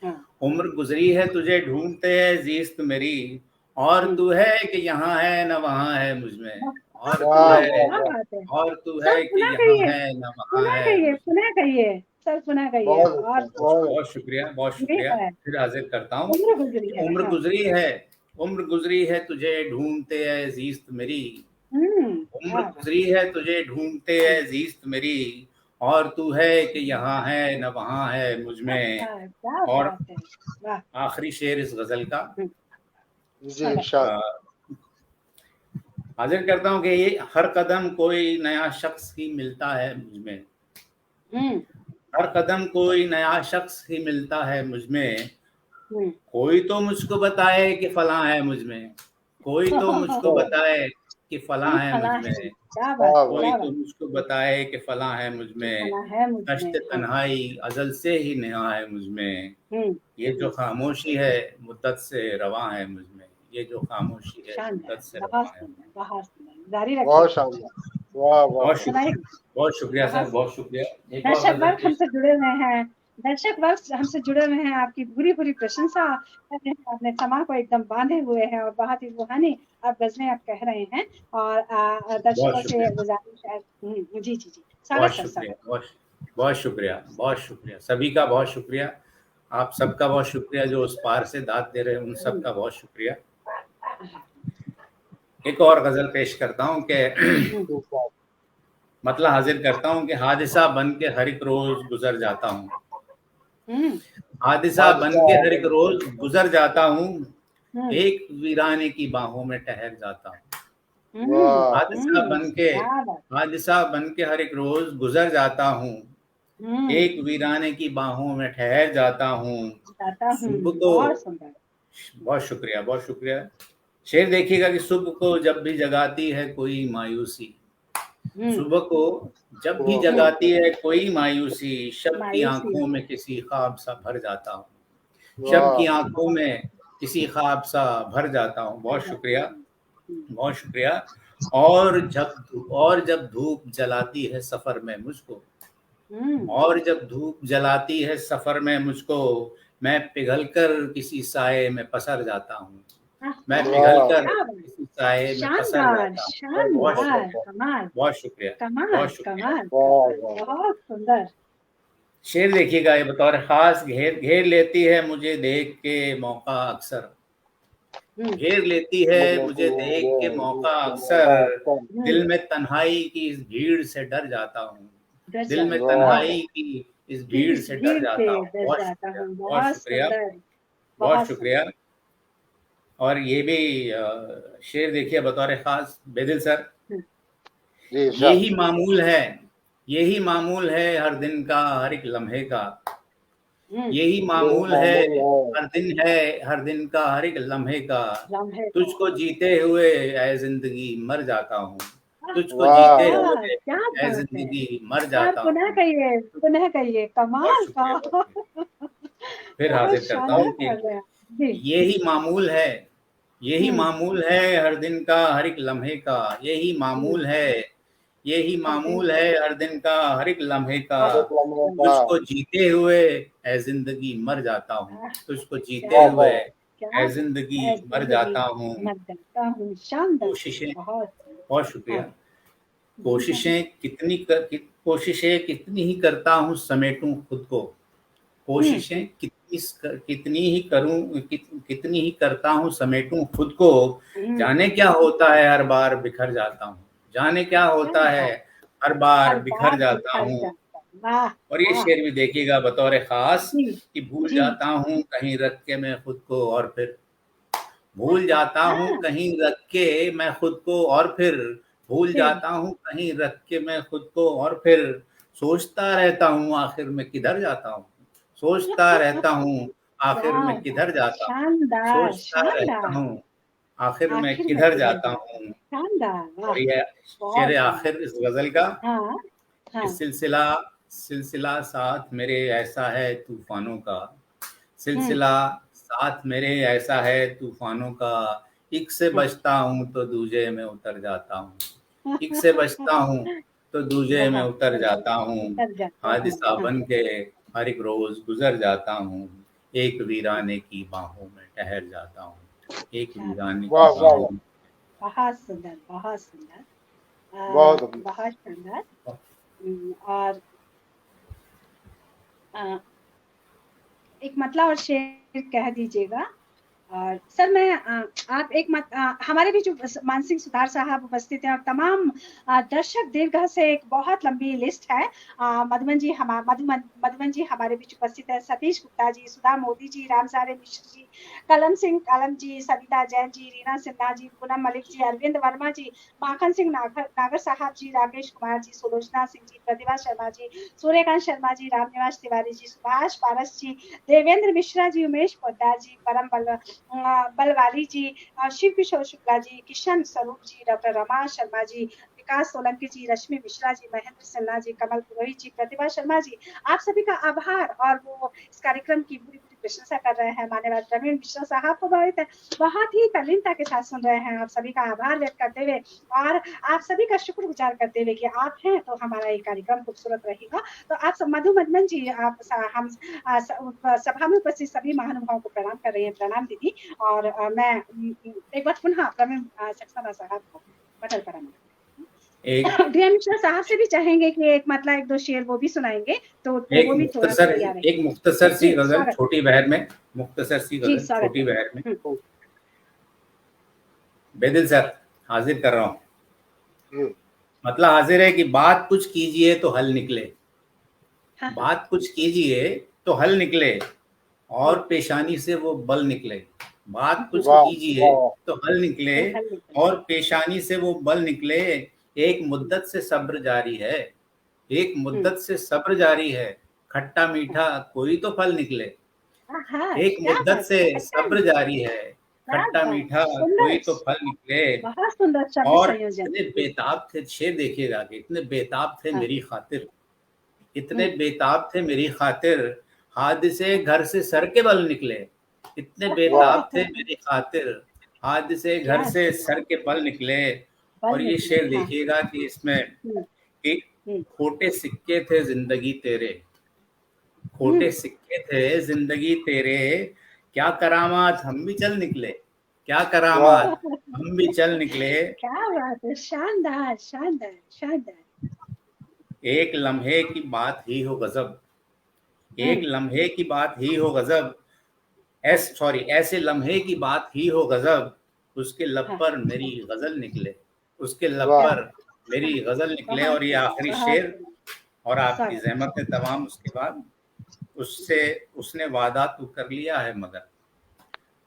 हाँ। उम्र गुजरी है तुझे ढूंढते है जीस्त मेरी, और तू है कि यहाँ है न वहाँ है मुझमें, और तू वाह है, वाह वाह, बात है। और तू सर है कि पुनः यहाँ कहिए, है न वहाँ पुनः है कहिए, मुझमें। पुनः कहिए सर, पुनः कहिए। बहुत और अच्छा, बहुत बहुत शुक्रिया, बहुत ये शुक्रिया। है, फिर हाजिर करता हूँ। उम्र गुजरी है। उम्र हाँ। गुजरी है, उम्र गुजरी है तुझे ढूंढते है जीस्त मेरी, उम्र क्या बात गुजरी है तुझे ढूंढते है जीस्त मेरी, और तू है कि यहाँ है न वहाँ है मुझ में। है, क्या और बात है। वाह। आखिरी शेर इस गजल का जी इरशाद। हाजिर करता हूँ कि ये हर कदम कोई नया शख्स ही मिलता है मुझ में, हम्म हर कदम कोई नया शख्स ही मिलता है मुझ में, हम्म। कोई तो मुझको बताए कि फलां है मुझ में, कोई तो मुझको बताए कि फलां है मुझ फला है, में, क्या बात, वाह कोई क्या वाह, तो बात। मुझको बताए कि फलां है मुझ में, फला है मुझ में। दश्त हाँ। तन्हाई अजल से ही नेहा है मुझ में, ये जो खामोशी है मुद्दत से रवां है मुझ में, ये जो खामोशी है शानदार, मुद्दत से बहुत रवां है। सुंदर, बहुत सुंदर, जारी रखिए। बहुत शानदार, वाह वाह। बहुत सुनाइए। शुक्रिया, बहुत शुक्रिया बहुत सर, सुंदर। बहुत शुक्रिया। एक और दर्शक गजल वर्ग पेश। हमसे जुड़े हुए हैं, दर्शक वर्ग हमसे जुड़े हुए हैं, आपकी पूरी पूरी प्रशंसा कर रहे हैं, अपने समा को एकदम बांधे हुए हैं, और बहुत ही रूहानी आप गजलें आप कह रहे हैं। और बहुत दर्शकों से शुक्रिया, गुजारिश है। जी जी जी, बहुत स्वागत सर, शुक्रिया, स्वागत। बहुत बहुत शुक्रिया, बहुत शुक्रिया, सभी का बहुत शुक्रिया, आप सबका बहुत शुक्रिया जो उस पार से दाद दे रहे हैं, उन सबका बहुत शुक्रिया। एक और गजल पेश करता हूँ कि इरशाद। मतलब हाजिर करता हूँ कि हादिसा बन के हर एक रोज गुजर जाता हूँ, हम्म हादिसा बन के हर एक रोज गुजर जाता हूँ, हम्म एक वीराने की बाहों में ठहर जाता हूँ, वाह हादिसा बन के, क्या बात। हादिसा बन के हर एक रोज गुजर जाता हूँ, हम्म एक वीराने की बाहों में ठहर जाता हूँ, जाता हूँ, सुबह को, बहुत सुंदर। बहुत शुक्रिया, बहुत शुक्रिया। शेर देखिएगा कि सुबह को जब भी जगाती है कोई मायूसी, हम्म सुबह को जब भी जगाती है कोई मायूसी, शब की मायूसी। आंखों में किसी ख्वाब सा भर जाता हूँ, शब की वाह आंखों में किसी ख्वाब सा भर जाता हूँ। बहुत शुक्रिया, बहुत शुक्रिया। और जब धूप जलाती है सफर में मुझको, हम्म और जब धूप जलाती है सफर में मुझको, मैं पिघल कर किसी साए में पसर जाता हूँ, मैं पिघल वाह, कर क्या बात। किसी साए में पसर शानदार, जाता हूँ। बहुत शानदार, शुक्रिया, कमाल, बहुत शुक्रिया, कमाल, बहुत शुक्रिया। कमाल, वाह कमाल, वाह, बहुत सुंदर। शेर देखिएगा, ये बतौर खास घेर घेर लेती है मुझे देख के मौका अक्सर, घेर लेती है मुझे देख के मौका अक्सर, दिल में तन्हाई की इस भीड़ से डर जाता हूँ, डर दिल में जाता, वाह तन्हाई की इस भीड़ इस से डर भीड़ से जाता हूँ। डर बहुत जाता शुक्रिया, हूँ, बहुत बहुत शुक्रिया, सुंदर, बहुत बहुत शुक्रिया। और ये भी शेर देखिए बतौर खास बेदिल सर, जी इरशाद। यही मामूल है, यही मामूल है हर दिन का हर एक लम्हे का, सुंदर। यही यही मामूल है मामूल है, हर दिन है, हर दिन का हर एक लम्हे का, लम्हे का। तुझको जीते हुए ऐ जिंदगी मर जाता हूँ, तुझको वाह जीते वाह, क्या हुए क्या ऐ बात है। जिंदगी मर सर जाता पुनः हूँ। कहिए, पुनः कहिए, बहुत कमाल का। शुक्रिया, बहुत शुक्रिया। फिर बहुत हाजिर करता हूँ शानदार कि कर रहे हैं जी। यही मामूल है, यही हम्म मामूल है हर दिन का हर एक लम्हे का, यही मामूल है, यही हर दिन मामूल है हर दिन का हर एक लम्हे का, हर एक लम्हे का, तुझको जीते हुए ऐ जिंदगी मर जाता हूँ, तुझको जीते क्या वाह हुए वाह, क्या ऐ जिंदगी है मर जिंदगी, जाता हूँ। मर जाता हूँ। शानदार, कोशिशें, बहुत। बहुत हाँ शुक्रिया। जी हाँ। कोशिशें कितनी ही करता हूँ समेटूं खुद को, हम्म कोशिशें कितनी ही कितनी ही करता हूँ समेटूं खुद को, हम्म, जाने क्या होता है हर बार बिखर जाता हूँ, जाने क्या क्या होता है बात। हर बार हर बिखर बार जाता बिखर हूँ। जाता, वाह और ये वाह। शेर भी देखिएगा बतौर खास जी कि भूल जी। जाता हूँ कहीं रख के मैं खुद को, और फिर भूल जाता हूँ हाँ कहीं रख के मैं खुद को, और फिर भूल फिर जाता हूँ कहीं रख के मैं खुद को, और फिर सोचता रहता हूँ आखिर में किधर जाता हूँ, सोचता रहता हूँ आखिर वाह में वाह, किधर जाता हूँ, शानदार, सोचता रहता शानदार। हूँ आखिर में आखिर में किधर किधर जाता जाता है, हूँ। शानदार, वाह। और ये बहुत शेर सुंदर। आखिर इस गजल का हाँ कि हाँ। सिलसिला सिलसिला साथ मेरे ऐसा है तूफानों का, हम्म सिलसिला साथ मेरे ऐसा है तूफानों का, एक से बचता हूँ तो दूजे में उतर जाता हूँ, एक से बचता हूँ तो दूजे में उतर जाता हूँ, हादिसा बन के हर एक रोज गुजर जाता हूँ, एक वीराने की बाहों में ठहर जाता हूँ, एक वीराने की बाहों में। बहुत सुंदर, बहुत सुंदर, बहुत सुंदर। और एक मतलब और शेर कह दीजिएगा। और सर मैं आप एक हमारे भी जो मानसिक सुधार साहब उपस्थित हैं और तमाम दर्शक दीर्घ से एक बहुत लंबी लिस्ट है। मधुबन जी मधुबन जी हमारे बीच उपस्थित है, सतीश गुप्ता जी, सुधा मोदी जी, रामसारे मिश्र जी, कलम सिंह कलम जी, सविता जैन जी, रीना सिन्हा जी, पूनम मलिक जी, अरविंद वर्मा जी, माखन सिंह नागर साहब जी, राकेश कुमार जी, सुलोचना सिंह जी, प्रतिभा शर्मा जी, सूर्यकांत शर्मा जी, रामनिवास तिवारी जी, सुभाष पारस जी, देवेंद्र मिश्रा जी, उमेश पोद्दार जी, परम बलवाली जी, शिव किशोर शुक्ला जी, किशन स्वरूप जी, डॉक्टर रमा शर्मा जी, विकास सोलंकी जी, रश्मि मिश्रा जी, महेंद्र सिन्हा जी, कमल पुरोहित जी, प्रतिभा शर्मा जी, आप सभी का आभार। और वो इस कार्यक्रम की पूरी प्रशंसा कर रहे हैं। मान्यवर प्रवीण मिश्रा साहब को बहुत ही तल्लीनता के साथ सुन रहे हैं। आप सभी का आभार व्यक्त करते हुए और आप सभी का शुक्रगुजार करते हुए कि आप हैं तो हमारा ये कार्यक्रम खूबसूरत रहेगा। तो आप मधुमन जी, आप हम सभा में उपस्थित सभी महानुभावों को प्रणाम कर रही हैं। प्रणाम दीदी। और मैं एक बार पुनः प्रवीण सक्सेना साहब को बटल कराना डीएम मिश्रा साहब से भी चाहेंगे कि एक मतलब एक दो शेर वो भी सुनाएंगे, तो वो भी थोड़ा एक मुख्तसर सी गजल छोटी बहर में, मुख्तसर सी गजल छोटी बहर में। बेदिल सर हाजिर कर रहा हूँ। मतलब हाजिर है कि बात कुछ कीजिए तो हल निकले, बात कुछ कीजिए तो हल निकले और पेशानी से वो बल निकले। बात कुछ कीजिए तो हल निकले और पेशानी से वो बल निकले। एक मुद्दत से सब्र जारी है, एक मुद्दत से सब्र जारी है, खट्टा मीठा कोई तो फल निकले। एक मुद्दत से सब्र जारी है, खट्टा मीठा कोई तो फल निकले। और इतने बेताब थे, शेर देखिएगा कि इतने बेताब थे मेरी खातिर, इतने बेताब थे मेरी खातिर, हादिसे घर से सर के बल निकले। इतने बेताब थे मेरी खातिर, हादिसे घर से सर के बल निकले। और ये शेर देखिएगा कि इसमें कि खोटे सिक्के थे जिंदगी तेरे, खोटे सिक्के थे जिंदगी तेरे, क्या करामात हम भी चल निकले, क्या करामात हम भी चल निकले। क्या बात है, शानदार शानदार शानदार। एक लम्हे की बात ही हो गजब, एक लम्हे की बात ही हो गजब, ऐसे लम्हे की बात ही हो गजब, उसके लब पर मेरी गजल निकले, उसके लब पर मेरी गजल निकले। और ये आखिरी शेर और आपकी ज़हमत है तमाम। उसके बाद उसने वादा तो कर लिया है मगर,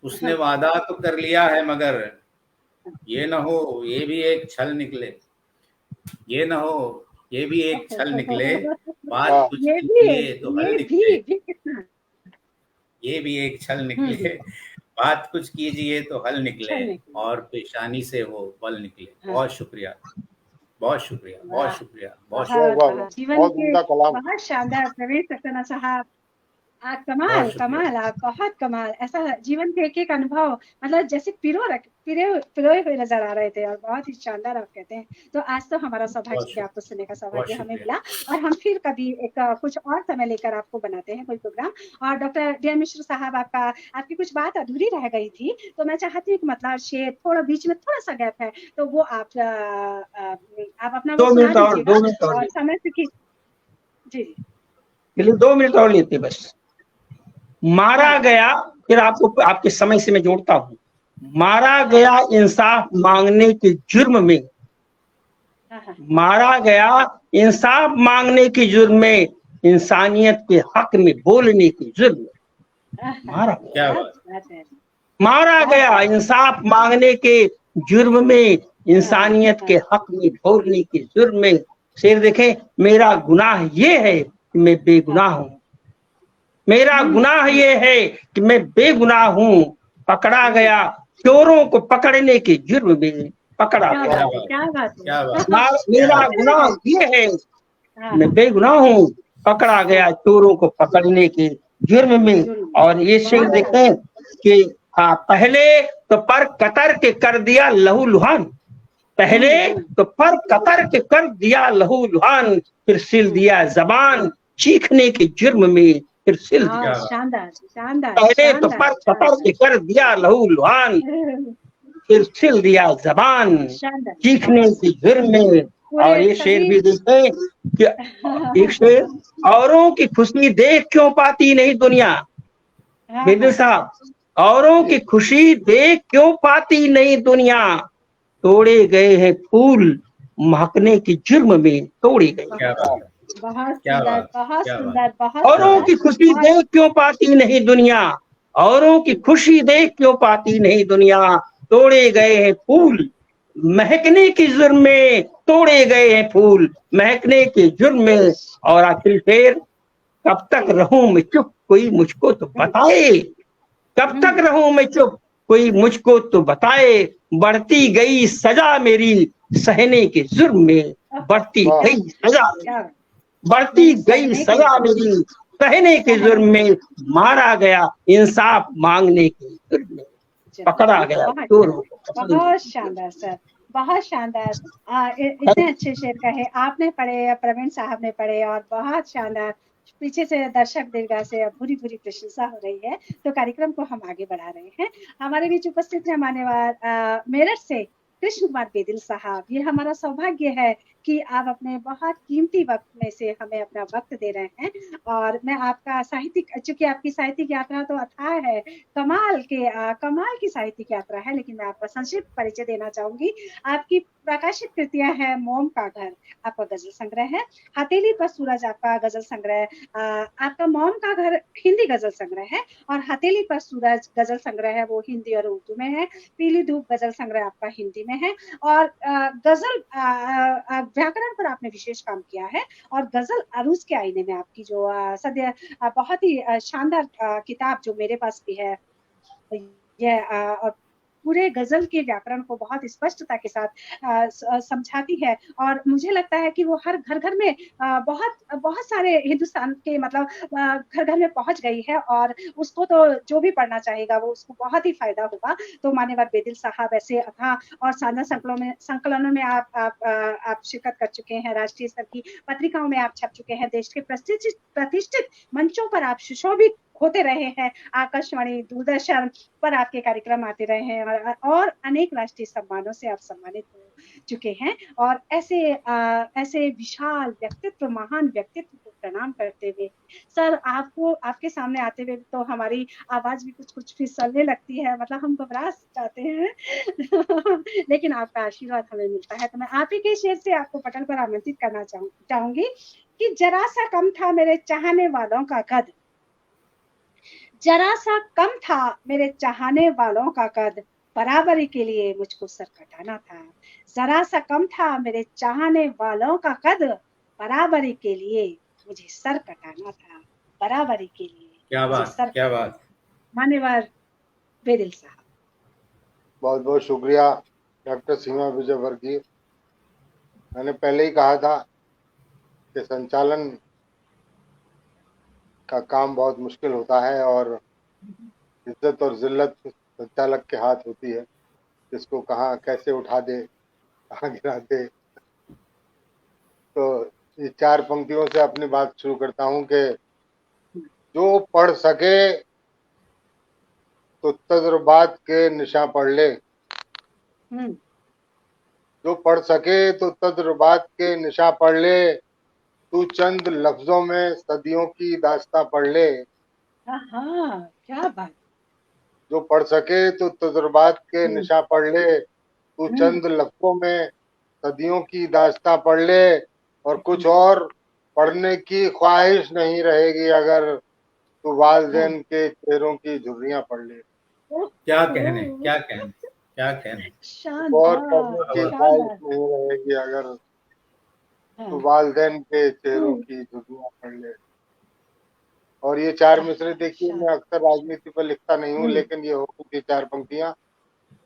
उसने वादा तो कर लिया है मगर, ये न हो ये भी एक छल निकले, ये न हो ये भी एक छल निकले। बात कुछ कीजिए तो हल निकले, ये भी एक छल निकले। बात कुछ कीजिए तो हल निकले और पेशानी से वो बल निकले। बहुत शुक्रिया, बहुत शुक्रिया, बहुत शुक्रिया, बहुत शुक्रिया। जीवन के बहुत शानदार प्रवीण सक्सेना साहब, आप कमाल कमाल, आप बहुत कमाल। ऐसा जीवन के एक एक अनुभव मतलब जैसे पिरोए हुए नजर आ रहे थे और बहुत ही शानदार आप कहते हैं। तो आज तो हमारा सौभाग्य आपको सुनने का सौभाग्य हमें मिला और हम फिर कभी एक कुछ और समय लेकर आपको बनाते हैं कोई प्रोग्राम। और डॉक्टर डीएम मिश्र साहब, आपकी कुछ बात अधूरी रह गई थी, तो मैं चाहती हूँ कि मतलब शेर थोड़ा बीच में थोड़ा सा गैप है, तो वो आप अपना 2 मिनट और समय जी जी 2 मिनट और लेते बस। मारा गया, फिर आपको आपके समय से मैं जोड़ता हूँ। मारा गया इंसाफ मांगने के जुर्म में, मारा गया इंसाफ मांगने के जुर्म में, इंसानियत के हक में बोलने के जुर्म में। मारा गया इंसाफ मांगने के जुर्म में, इंसानियत के हक में बोलने के जुर्म में। शेर देखें, मेरा गुनाह ये है कि मैं बेगुनाह हूँ, मेरा गुनाह ये है कि मैं बेगुनाह हूँ, पकड़ा गया चोरों को पकड़ने के जुर्म में, पकड़ा गया। मेरा गुनाह ये है मैं बेगुनाह हूँ, पकड़ा गया चोरों को पकड़ने के जुर्म में। और ये शेर देखें कि पहले तो पर कतर के कर दिया लहू लुहान, पहले तो पर कतर के कर दिया लहू लुहान, फिर सिल दिया जबान चीखने के जुर्म में, फिर सिल दिया। शानदार शानदार। पहले तो पर कतर के कर दिया लहू लुहान, फिर सिल दिया जबान चीखने के जुर्म में। और ये शेर भी देखें कि एक शेर, औरों की खुशी देख क्यों पाती नहीं दुनिया। बिंदु साहब, औरों की खुशी देख क्यों पाती नहीं दुनिया, तोड़े गए हैं फूल महकने की जुर्म में, तोड़े गए। बहुत सुंदर, बहुत सुंदर, बहुत। औरों की खुशी देख क्यों पाती नहीं दुनिया, औरों की खुशी देख क्यों पाती नहीं दुनिया, तोड़े गए हैं फूल महकने की जुर्म में, तोड़े गए हैं फूल महकने के जुर्म में। और आखिर शेर, कब तक रहूं मैं चुप कोई मुझको तो बताए, कब तक रहूं मैं चुप कोई मुझको तो बताए, बढ़ती गई सजा मेरी सहने के जुर्म में, बढ़ती गई सजा, बढ़ती गई सजा मेरी सहने के जुर्म में, मारा गया इंसाफ मांगने के जुर्म में, पकड़ा गया चोर। बहुत शानदार सर, बहुत शानदार। इतने अच्छे शेर कहे आपने पढ़े, प्रवीण साहब ने पढ़े, और बहुत शानदार। पीछे से दर्शक दीर्घा से पूरी पूरी प्रशंसा हो रही है, तो कार्यक्रम को हम आगे बढ़ा रहे हैं। हमारे बीच उपस्थित है मान्यवर मेरठ से कृष्ण कुमार बेदिल साहब। ये हमारा सौभाग्य है कि आप अपने बहुत कीमती वक्त में से हमें अपना वक्त दे रहे हैं, और मैं आपका साहित्यिक, चूंकि आपकी साहित्यिक यात्रा तो अथाह है, कमाल की साहित्यिक यात्रा है, लेकिन मैं आपका संक्षिप्त परिचय देना चाहूंगी। आपकी प्रकाशित कृतियां हैं मोम का घर आपका गजल संग्रह है, हथेली पर सूरज आपका गजल संग्रह, आपका मोम का घर हिंदी गजल संग्रह है, और हथेली पर सूरज गजल संग्रह है वो हिंदी और उर्दू में है, पीली धूप गजल संग्रह आपका हिंदी में है, और गजल व्याकरण पर आपने विशेष काम किया है, और गजल अरूज के आईने में आपकी जो सद्य बहुत ही शानदार किताब जो मेरे पास भी है, यह और पूरे गजल के व्याकरण को बहुत स्पष्टता के साथ समझाती है, और मुझे लगता है कि वो हर घर घर में बहुत बहुत सारे हिंदुस्तान के मतलब घर घर में पहुंच गई है, और उसको तो जो भी पढ़ना चाहेगा वो उसको बहुत ही फायदा होगा। तो मान्यवर बेदिल साहब ऐसे अथाह और शानदार संकलनों में आप शिरकत कर चुके हैं, राष्ट्रीय स्तर की पत्रिकाओं में आप छप चुके हैं, देश के प्रतिष्ठित मंचों पर आप सुशोभित होते रहे हैं, आकाशवाणी दूरदर्शन पर आपके कार्यक्रम आते रहे हैं, और अनेक राष्ट्रीय सम्मानों से आप सम्मानित हो चुके हैं। और ऐसे विशाल व्यक्तित्व, महान व्यक्तित्व को प्रणाम करते हुए सर, आपको आपके सामने आते हुए तो हमारी आवाज भी कुछ फिसलने लगती है, मतलब हम घबरा जाते हैं लेकिन आपका आशीर्वाद हमें मिलता है। तो मैं आप ही के शेर से आपको पटल पर आमंत्रित करना चाहूंगी कि जरा सा कम था मेरे चाहने वालों का कद, जरा सा कम था मेरे चाहने वालों का कद, बराबरी के लिए मुझको सर कटाना था। जरा सा कम था मेरे चाहने वालों का कद, बराबरी के लिए मुझे सर कटाना था, बराबरी के लिए। क्या बात, क्या बात। मान्यवर बेदिल साहब, बहुत बहुत शुक्रिया डॉक्टर सीमा विजय वर्गीय। मैंने पहले ही कहा था कि संचालन का काम बहुत मुश्किल होता है, और इज्जत और जिल्लत संचालक के हाथ होती है, किसको कहाँ कैसे उठा दे, कहाँ गिरा दे। तो ये 4 पंक्तियों से अपनी बात शुरू करता हूँ कि जो पढ़ सके तो तजुर्बात के निशा पढ़ ले, जो पढ़ सके तो तजुर्बात के निशा पढ़ ले, तू चंद लफ्जों में सदियों की दास्तां पढ़ ले। क्या बात। जो पढ़ सके तो तजुर्बात के निशा पढ़ ले, तू चंद लफ्जों में सदियों की दास्तां पढ़ ले, और कुछ और पढ़ने की ख्वाहिश नहीं रहेगी अगर तू वालिदैन के चेहरों की झुर्रियां पढ़ ले। क्या कहने, क्या कहने, क्या कहने। और पढ़ने की ख्वाहिश नहीं रहेगी अगर तू वालिदैन के चेहरों की झुर्रियां पढ़ ले। और ये 4 मिसरे देखिए, मैं अक्सर राजनीति पर लिखता नहीं हूँ, लेकिन ये हो गई 4 पंक्तियां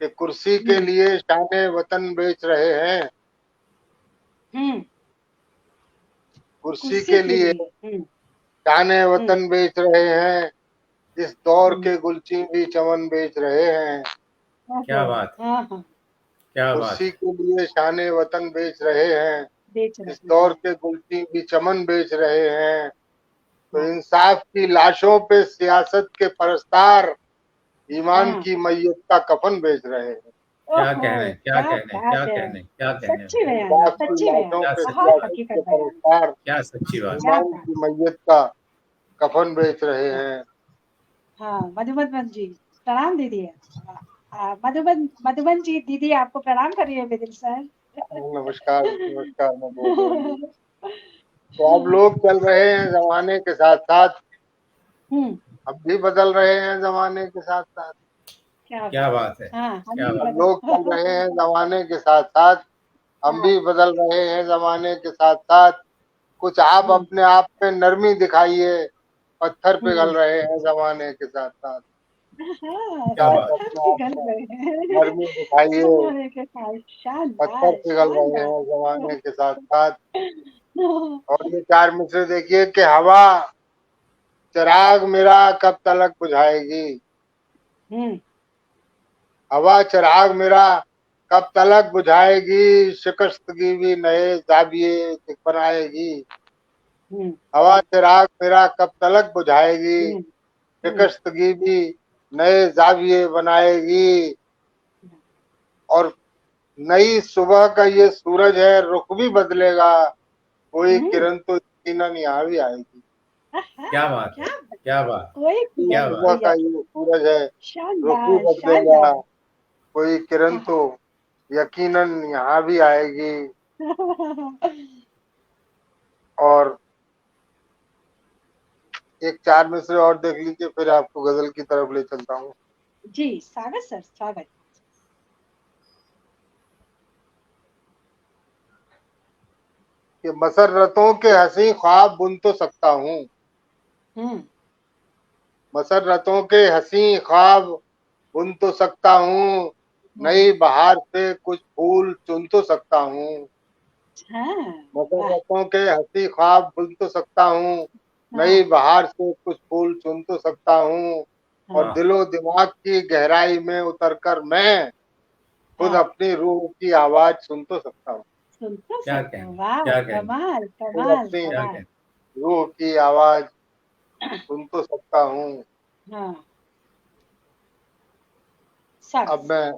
कि कुर्सी के लिए शाने वतन बेच रहे हैं, कुर्सी के लिए शाने वतन बेच रहे हैं, इस दौर के गुलची भी चमन बेच रहे हैं। क्या बात, क्या बात उसी है, के लिए शाने वतन बेच रहे हैं, बेच रहे इस दौर हैं। के गुलची भी चमन बेच रहे हैं। तो हाँ, इंसाफ की लाशों पे सियासत के परस्तार ईमान हाँ, की मैयत का कफन बेच रहे हैं। क्या ओहो, कहने, क्या क्या कहने, क्या बात है। कहने, क्या कहने सच्ची भाई, बयान है, इंसाफ की सच्ची बयान, लाशों क्या पे सच्ची बहुत बात, सियासत हकीकत के बयान। परस्तार क्या सच्ची बात। क्या ईमान बात। की मैयत का कफन बेच रहे हाँ, हैं। हाँ, मधुबन जी प्रणाम दीदी। मधुबन मधुबन जी दीदी आपको प्रणाम कर रही है बिदिल सर। नमस्कार नमस्कार, मैं बोल रहा हूँ। तो अब लोग चल रहे हैं जमाने के साथ साथ, हम्म, अब भी बदल रहे हैं जमाने के साथ साथ। क्या क्या बात। बात है, हाँ, हम क्या भी बात। अब लोग चल बदल। रहे हैं जमाने के साथ साथ, हम हाँ, भी बदल रहे हैं जमाने के साथ साथ। कुछ आप हम्म, अपने आप पे नरमी दिखाइए, पत्थर पिघल हम्म, रहे हैं जमाने के साथ साथ। हाँ, क्या क्या आप बात, पत्थर अपने आप पिघल पे रहे हैं नरमी दिखाइए, जमाने के साथ। पत्थर शानदार, पिघल रहे शानदार। हैं जमाने के साथ साथ। और ये चार मिसरे देखिए कि हवा चिराग मेरा कब तलक बुझाएगी, हम्म, हवा चिराग मेरा कब तलक बुझाएगी, शिकस्तगी भी नए जाविये बनाएगी। हम्म, हवा चिराग मेरा कब तलक बुझाएगी, हम्म, हम्म, शिकस्तगी भी नए जाविये बनाएगी। और नई सुबह का ये सूरज है, रुख भी बदलेगा, कोई हम्म, किरण तो यकीनन यहाँ भी आएगी। क्या बात है, क्या क्या बात, कोई नई क्या किरण बात। तो सुबह का ये सूरज है, रुख भी शानदार, बदलेगा, शानदार। कोई किरण तो यकीनन यहाँ भी आएगी। और एक चार मिसरे और देख लीजिए, फिर आपको गजल की तरफ ले चलता हूँ। जी स्वागत सर, स्वागत। कि मसर्रतों के हंसी ख्वाब बुन तो सकता हूँ, हम्म, मसर्रतों के हंसी ख्वाब बुन तो सकता हूँ, हाँ, नई बहार से कुछ फूल चुन तो सकता हूँ। हाँ, वाह, मसर्रतों के हंसी ख्वाब बुन तो सकता हूँ, नई हाँ, बहार से कुछ फूल चुन तो सकता हूँ। और हाँ, वाह, दिलो दिमाग की गहराई में उतरकर मैं खुद हाँ, अपनी रूह की आवाज सुन तो सकता हूँ, सुन तो क्या सकते हो, कहने, वाह, क्या कहने, कमाल, खुद कमाल, अपनी क्या कमाल। कहने। रूह की आवाज सुन तो सकता हूँ। हाँ, अब स्वागत। मैं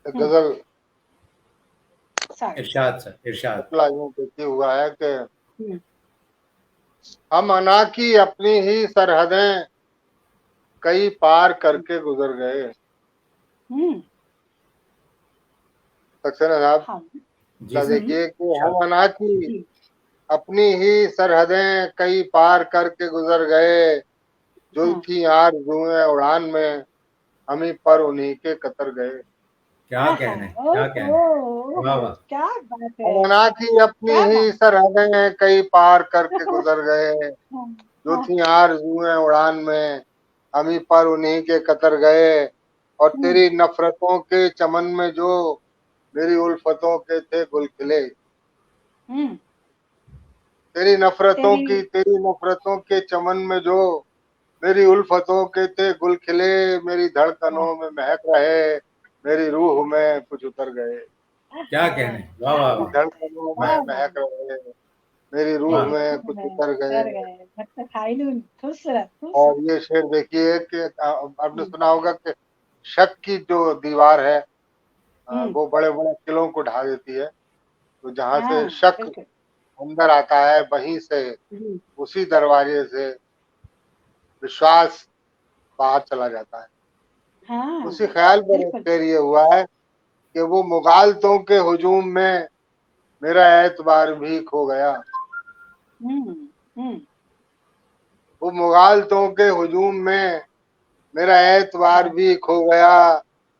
एक हम्म, गजल स्वागत। इरशाद सर, इरशाद। टुकड़ा यूं देखी हुआ है कि हम्म, हम अना की अपनी ही सरहदें कई पार करके गुजर गए। हम्म, सक्सेना साहब हाँ, जी सर, देखिए कि इरशाद। हम अना की जी, अपनी ही सरहदें कई पार करके गुजर गए, जो हाँ, थी आरज़ूएं उड़ान में हम ही पर उन्हीं के कतर गए। क्या आहा, कहने, क्या कहने, ओहो, वाह ओहो, वाह। क्या बात हम है, अना की अपनी क्या ही बात। सरहदें कई पार करके गुजर गए, हाँ, जो हाँ, थी आरज़ूएं उड़ान में हम ही पर उन्हीं के कतर गए। और हम्म, तेरी नफरतों के चमन में जो मेरी उल्फतों के थे गुल खिले, हम्म, तेरी, तेरी नफरतों के चमन में जो मेरी उल्फतों के थे गुल खिले, मेरी हाँ, धड़कनों में महक रहे, मेरी रूह में कुछ उतर गए। क्या आहा, कहने, वाह क्या वाह मेरी वाह, बात है, धड़कनों वाह, में वाह, महक रहे, मेरी रूह वाह। मेरी में रूह कुछ में उतर गए। उतर गए, मतलब खाइलून, खूबसूरत, और खूबसूरत। ये शेर देखिए कि आपने हम्म, सुना होगा कि शक की जो दीवार है, हम्म, वो बड़े बड़े किलों को ढा देती है। तो जहां से हाँ, शक बिल्कुल। अंदर आता है, वहीं से हम्म, उसी दरवाजे से विश्वास बाहर चला जाता है। हाँ, उसी ख्याल पर एक बिल्कुल। शेर ये हुआ है कि वो मुगालतों के हुजूम में मेरा एतबार भी खो गया, हम्म, हम्म, वो मुगालतों के हुजूम में मेरा एतबार हाँ, भी खो गया,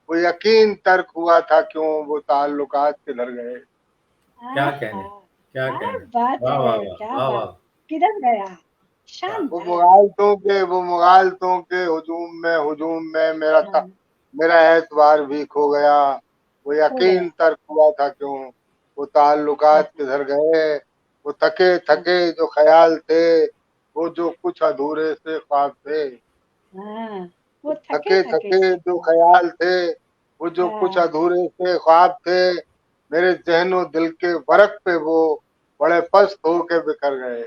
वो यकीन तर्क हुआ था क्यों, वो ताल्लुकात किधर गए। क्या आहा, कहने, क्या क्या कहने, बात वाह वाह है, वाह, क्या वाह बात। वाह, किधर गया, वाह। शानदार। वो मुगालतों के हुजूम में हाँ, मेरा एतबार भी खो गया, वो खो गया। यकीन तर्क हुआ था क्यों, वो ताल्लुकात हाँ, किधर गए। वो थके हाँ, थके जो ख्याल थे, वो जो कुछ अधूरे से ख्वाब थे, हाँ, वो थके थके थके थके से जो ख्याल। ख्याल थे, वो जो कुछ अधूरे से ख्वाब थे मेरे जहनो दिल के वरक पे वो बड़े पस्त होके बिखर गए।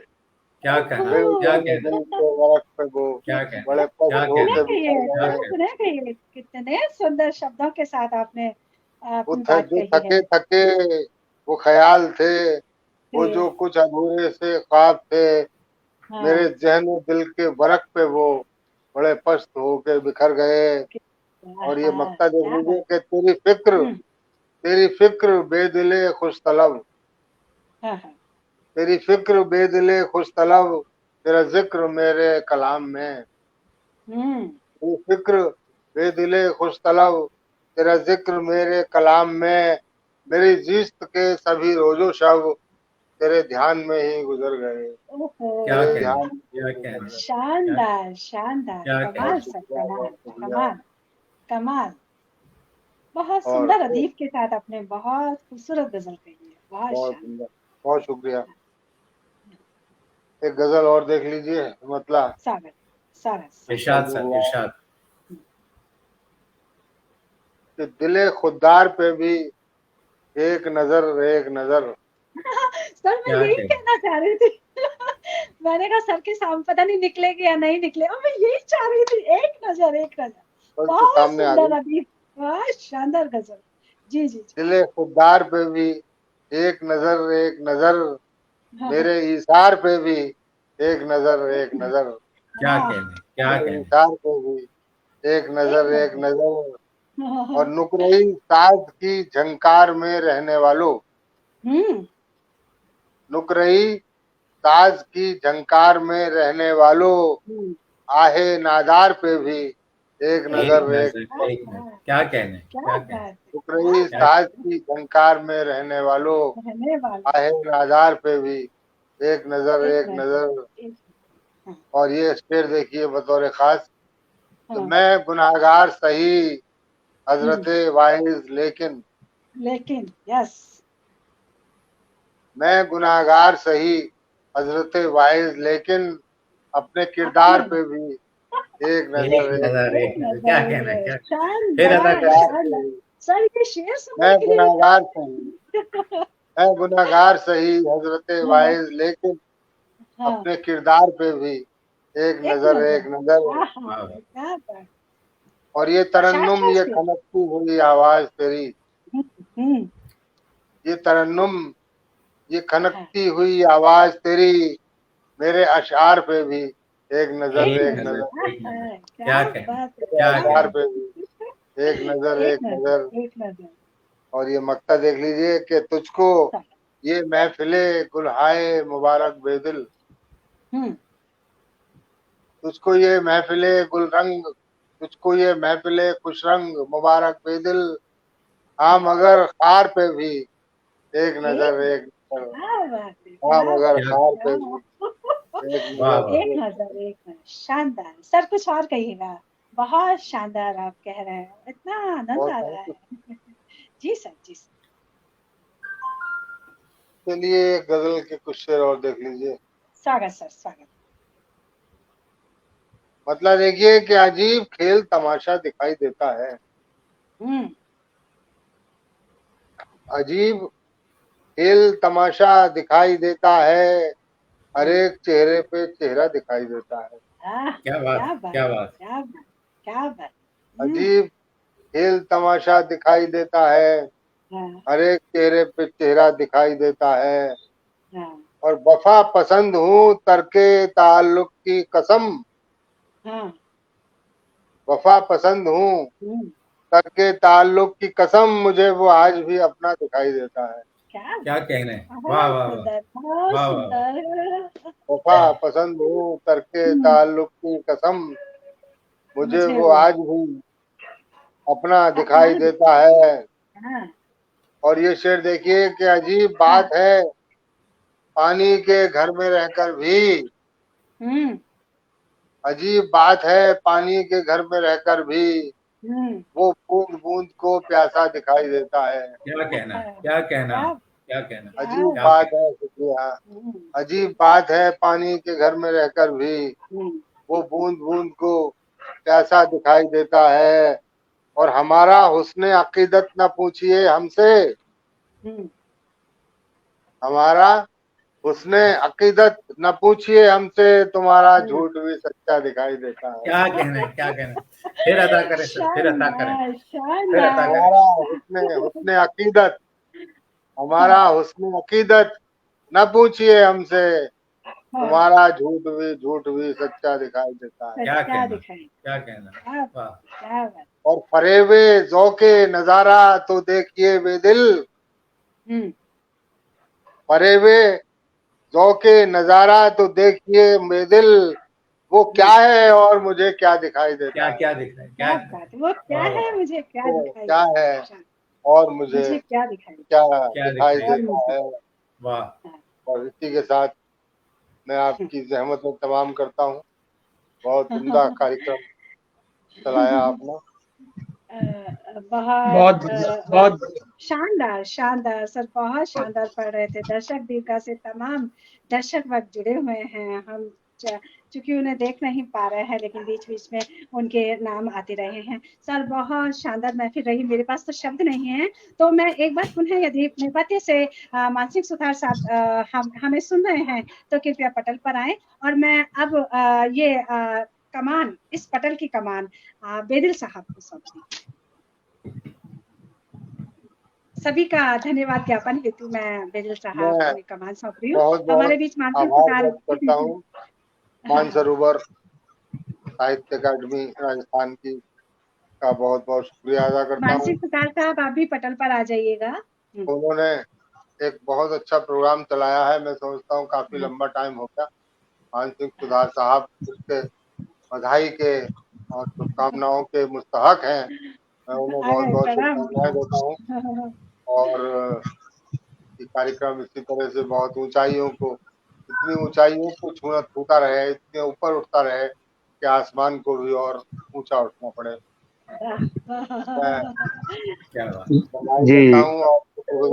क्या कहना, मेरे क्या जहनो कहना, दिल के वरक पे वो क्या कहना, बड़े पस्त क्या सुने कहना, होके कहिए, बिखर क्या गए। कहना। सुने कहिए, कितने सुंदर शब्दों के साथ आपने वो अपनी बात जो कही थके है। थके वो ख्याल थे, वो थे, जो कुछ अधूरे से ख्वाब थे हाँ, मेरे जहनो दिल के वरक पे वो बड़े पस्त होके बिखर गए। और ये हाँ, मक्ता देख क्या लीजिए बात। कि हम्म, तेरी फिक्र बेदिले खुश तलब, हाँ, हाँ, तेरी फिक्र बेदिले खुश तलब, तेरा जिक्र मेरे कलाम में, हम्म, तेरी फिक्र बेदिले खुश तलब, तेरा जिक्र मेरे कलाम में, मेरी जीस्त के सभी रोजो शब तेरे ध्यान में ही गुजर गए। ओहो, क्या तेरे कहना, ध्यान में क्या ही गुजर कहना, गए। क्या शानदार, शानदार, क्या कमाल कहना। सर, बहुत कमाल, शुक्रिया। कमाल, कमाल। बहुत और सुंदर अदीब के साथ आपने बहुत खूबसूरत गजल कही है, बहुत बहुत शानदार। सुंदर, बहुत शुक्रिया। एक गजल और देख लीजिए, मतलब स्वागत, स्वागत, स्वागत। इरशाद सर, इरशाद। कि दिले खुद्दार पे भी एक नजर, एक नजर। सर मैं क्या यही कहना, कहना चाह रही थी। मैंने कहा सर के सामने पता नहीं निकलेगी या नहीं निकले, और मैं यही चाह रही थी, एक नजर, एक नजर। बस तो बहुत सामने आ सुंदर गई। अदीब, बहुत शानदार गजल। जी जी जी। दिले खुद्दार पे भी एक नजर, एक नजर, हाँ, हाँ, मेरे इशार पे भी एक नजर, एक नजर, क्या हाँ, कहना, क्या मेरे कहना। इशार पे भी एक एक नजर, एक नजर। नजर। हाँ, हाँ, और नुकरई साज की झंकार में रहने वालों, हम्म, नुकरई साज की झंकार में रहने वालों, हम्म, आहे नादार पे भी एक एक नजर, एक नजर, क्या एक नजर, बात, क्या कहना, क्या क्या कहना, बात है, क्या टुकड़ी क्या बात साज है। की झंकार में रहने वालों, रहने वाले, आहे नादार पे भी एक नजर, एक एक नजर, नजर। एक, हाँ, और ये शेर देखिए बतौर खास कि हाँ, मैं गुनाहगार सही हम्म, हजरत वाइज लेकिन, लेकिन यस, मैं गुनाहगार सही हजरत वाइज लेकिन अपने किरदार अपने पे भी एक एक नजर, एक नजर, एक एक नजर, क्या नजर, एक कहना, नजर, क्या। फिर अदा शानदार, कीजिए। किरदार पे शानदार। भी सर ये शेर सुनने मैं के लिए भी गुनाहगार सही, मैं गुनाहगार सही हजरत हाँ, वाइज लेकिन हाँ, अपने किरदार पे भी एक एक नजर, नजर, एक नजर। आहा, वाह, वाह। क्या बात। और ये तरन्नुम, शास्त्रा ये शेर, खनकती हुई आवाज तेरी, हम्म, ये तरन्नुम, ये हाँ, खनकती हुई आवाज तेरी, मेरे अशार पे भी एक नजर, एक एक नजर, नजर, एक नजर, आहा, क्या क्या कहना, बात है, मेरे क्या क्या अशार कहना। बात पे भी एक नजर, है। एक एक नजर। नजर, एक नजर। और ये मक्ता देख लीजिए कि तुझको सा- ये महफिले गुलहाए मुबारक बेदिल, हम्म, तुझको ये महफिले गुलरंग, तुझको ये महफिले खुशरंग मुबारक बेदिल, हाँ मगर खार पे भी एक एक नजर, एक नजर, क्या बात है, हाँ क्या मगर बात क्या, है, खार क्या पे भी बात। एक वाह, नजर, वाह। एक एक नजर, एक नजर, शानदार। सर कुछ और कहिएगा, बहुत शानदार आप कह रहे हैं, इतना आनंद आ रहा बहुत। है। जी सर, जी सर। चलिए एक गजल के कुछ शेर और देख लीजिए। स्वागत सर, स्वागत। मतलब देखिए कि अजीब खेल तमाशा दिखाई देता है, हम्म, अजीब खेल तमाशा दिखाई देता है, हर हम्म, एक चेहरे पे चेहरा दिखाई देता है। आह, क्या बात, क्या बात, क्या बात। क्या बात, क्या बात। अजीब खेल तमाशा दिखाई देता है, हाँ, हर एक चेहरे पे चेहरा दिखाई देता है। हाँ, और वफा पसंद हूँ तरके ताल्लुक की कसम, हाँ, वफा पसंद हूँ हम्म, तरके ताल्लुक की कसम, मुझे वो आज भी अपना दिखाई देता है। क्या क्या बात, कहना है, वाह, बहुत वाह, वाह, सुंदर, बहुत वाह, वाह, वाह। सुंदर। वफा पसंद हूँ तरके हम्म, ताल्लुक की कसम, मुझे मुझे वो वो आज भी अपना अपना दिखाई देता है। हाँ, और ये शेर देखिए कि अजीब हाँ, बात है पानी के घर में रहकर भी, हम्म, अजीब बात है पानी के घर में रहकर भी, हम्म, वो बूंद बूंद को प्यासा दिखाई देता है। क्या कहना, हाँ, क्या कहना, क्या क्या कहना, क्या अजीब क्या बात कहना। है, शुक्रिया। हम्म, अजीब बात है पानी के घर में रहकर भी, हम्म, वो बूंद बूंद को प्यासा दिखाई देता है। और हमारा हुस्ने अकीदत न पूछिए हमसे, हमारा हुस्ने अकीदत न पूछिए हमसे, तुम्हारा झूठ भी सच्चा दिखाई देता है। क्या कहना है, क्या कहना है, फिर अदा करें सर, फिर अदा करें, फिर अदा करें। हमारा हुस्ने अकीदत, हमारा हुस्ने अकीदत न पूछिए हमसे, तुम्हारा झूठ भी सच्चा दिखाई देता है। क्या कहना, क्या कहना, वाह। और फरेबे ज़ौके नजारा तो देखिए बेदिल, फरेबे ज़ौके नजारा तो देखिए बेदिल, वो क्या है और मुझे क्या दिखाई देता है। क्या दिख रहा है, क्या वो क्या है, मुझे क्या दिखाई क्या है और मुझे क्या दिखाई देता है। वाह। और इसी के साथ मैं आपकी ज़हमत में तमाम करता हूँ। बहुत उम्दा कार्यक्रम चलाया आपने। बहुत बहुत शानदार शानदार सर, बहुत शानदार पढ़ रहे थे। दर्शक दीर्घा से तमाम दर्शक वर्ग जुड़े हुए हैं। हम चूंकि उन्हें देख नहीं पा रहे हैं, लेकिन बीच बीच में उनके नाम आते रहे हैं। सर बहुत शानदार महफिल रही। मेरे पास तो शब्द नहीं है, तो मैं एक बार पुनः, यदि निर्पत्य से मानसिक सुधार साहब हमें सुन रहे हैं तो कृपया पटल पर आए। और मैं अब ये कमान, इस पटल की कमान बेदिल साहब को सौंपती। सभी का धन्यवाद ज्ञापन हेतु मैं बेदिल साहब को कमान सौंप रही हूँ। हमारे बीच मानसिक सुधार करता हूँ मानसरोवर साहित्य अकादमी राजस्थान की का बहुत बहुत शुक्रिया अदा करता हूँ। मानसिक सुधार साहब आप भी पटल पर आ जाइएगा। उन्होंने एक बहुत अच्छा प्रोग्राम चलाया है। मैं समझता हूँ काफी लंबा टाइम हो गया। मानसिक सुधार साहब उसके बधाई के और शुभकामनाओं के मुस्तहक हैं। मैं उन्हें बहुत बहुत शुभकामनाएं देता हूँ। और ये कार्यक्रम इसी तरह से बहुत ऊंचाइयों को, इतनी ऊंचाइयों को छूता रहे, इतने ऊपर उठता रहे कि आसमान को भी और ऊंचा उठना पड़े। जी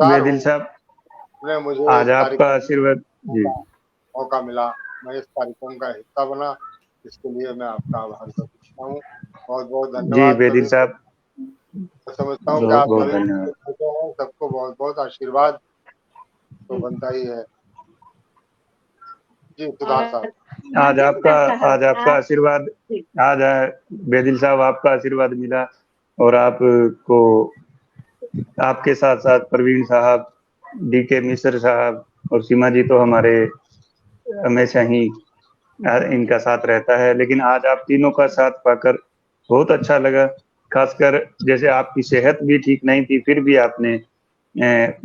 बेदिल साहब, मुझे आज आपका आशीर्वाद जी मौका मिला, मैं इस कार्यक्रम का हिस्सा बना, इसके लिए मैं आपका आभार करता हूँ। बहुत बहुत धन्यवाद। जी बेदिल साहब, मैं समझता हूँ कि आप सबको बहुत बहुत आशीर्वाद तो बनता ही है। जी सुधार साहब, आज आपका आशीर्वाद, आज बेदिल साहब आपका आशीर्वाद मिला। और आपको, आपके साथ साथ प्रवीण साहब, DK मिश्र साहब और सीमा जी तो हमारे हमेशा ही इनका साथ रहता है। लेकिन आज आप तीनों का साथ पाकर बहुत अच्छा लगा। खासकर जैसे आपकी सेहत भी ठीक नहीं थी, फिर भी आपने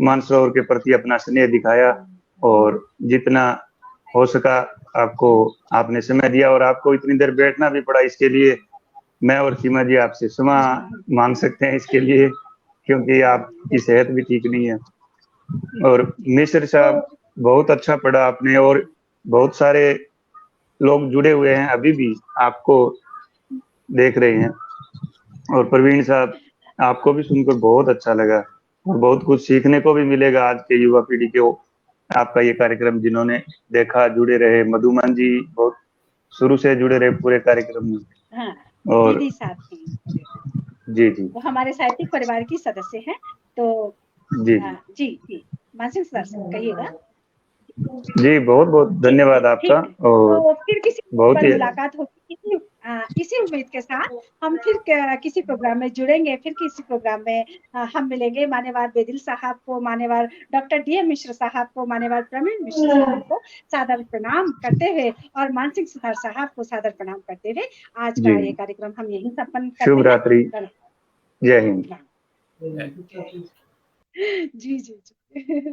मानसरोवर के प्रति अपना स्नेह दिखाया और जितना हो सका आपको आपने समय दिया। और आपको इतनी देर बैठना भी पड़ा, इसके लिए मैं और सीमा जी आपसे क्षमा मांग सकते हैं इसके लिए, क्योंकि आपकी सेहत भी ठीक नहीं है। और मिश्र साहब बहुत अच्छा पढ़ा आपने, और बहुत सारे लोग जुड़े हुए हैं अभी भी आपको देख रहे हैं। और प्रवीण साहब, आपको भी सुनकर बहुत अच्छा लगा और बहुत कुछ सीखने को भी मिलेगा आज के युवा पीढ़ी को। आपका ये कार्यक्रम जिन्होंने देखा, जुड़े रहे। मधुमान जी बहुत शुरू से जुड़े रहे पूरे कार्यक्रम में। हाँ, और दीदी साथ थी। जी जी, वो हमारे साहित्यिक परिवार की सदस्य हैं। तो जी जी मानसिक सुधार साहब कहिएगा। जी, बहुत बहुत धन्यवाद आपका। और तो फिर किसी बहुत ही मुलाकात होगी इसी उम्मीद के साथ। हम फिर किसी प्रोग्राम में जुड़ेंगे, फिर किसी प्रोग्राम में हम मिलेंगे। मान्यवर बेदिल साहब को, मान्यवर डॉक्टर DM मिश्र साहब को, मान्यवर प्रवीण मिश्र साहब को सादर प्रणाम करते हुए और मानसिक सुधार साहब को सादर प्रणाम करते हुए आज का ये कार्यक्रम हम यहीं संपन्न करते हैं। शुभ रात्रि, जय हिंद। जी जी जी।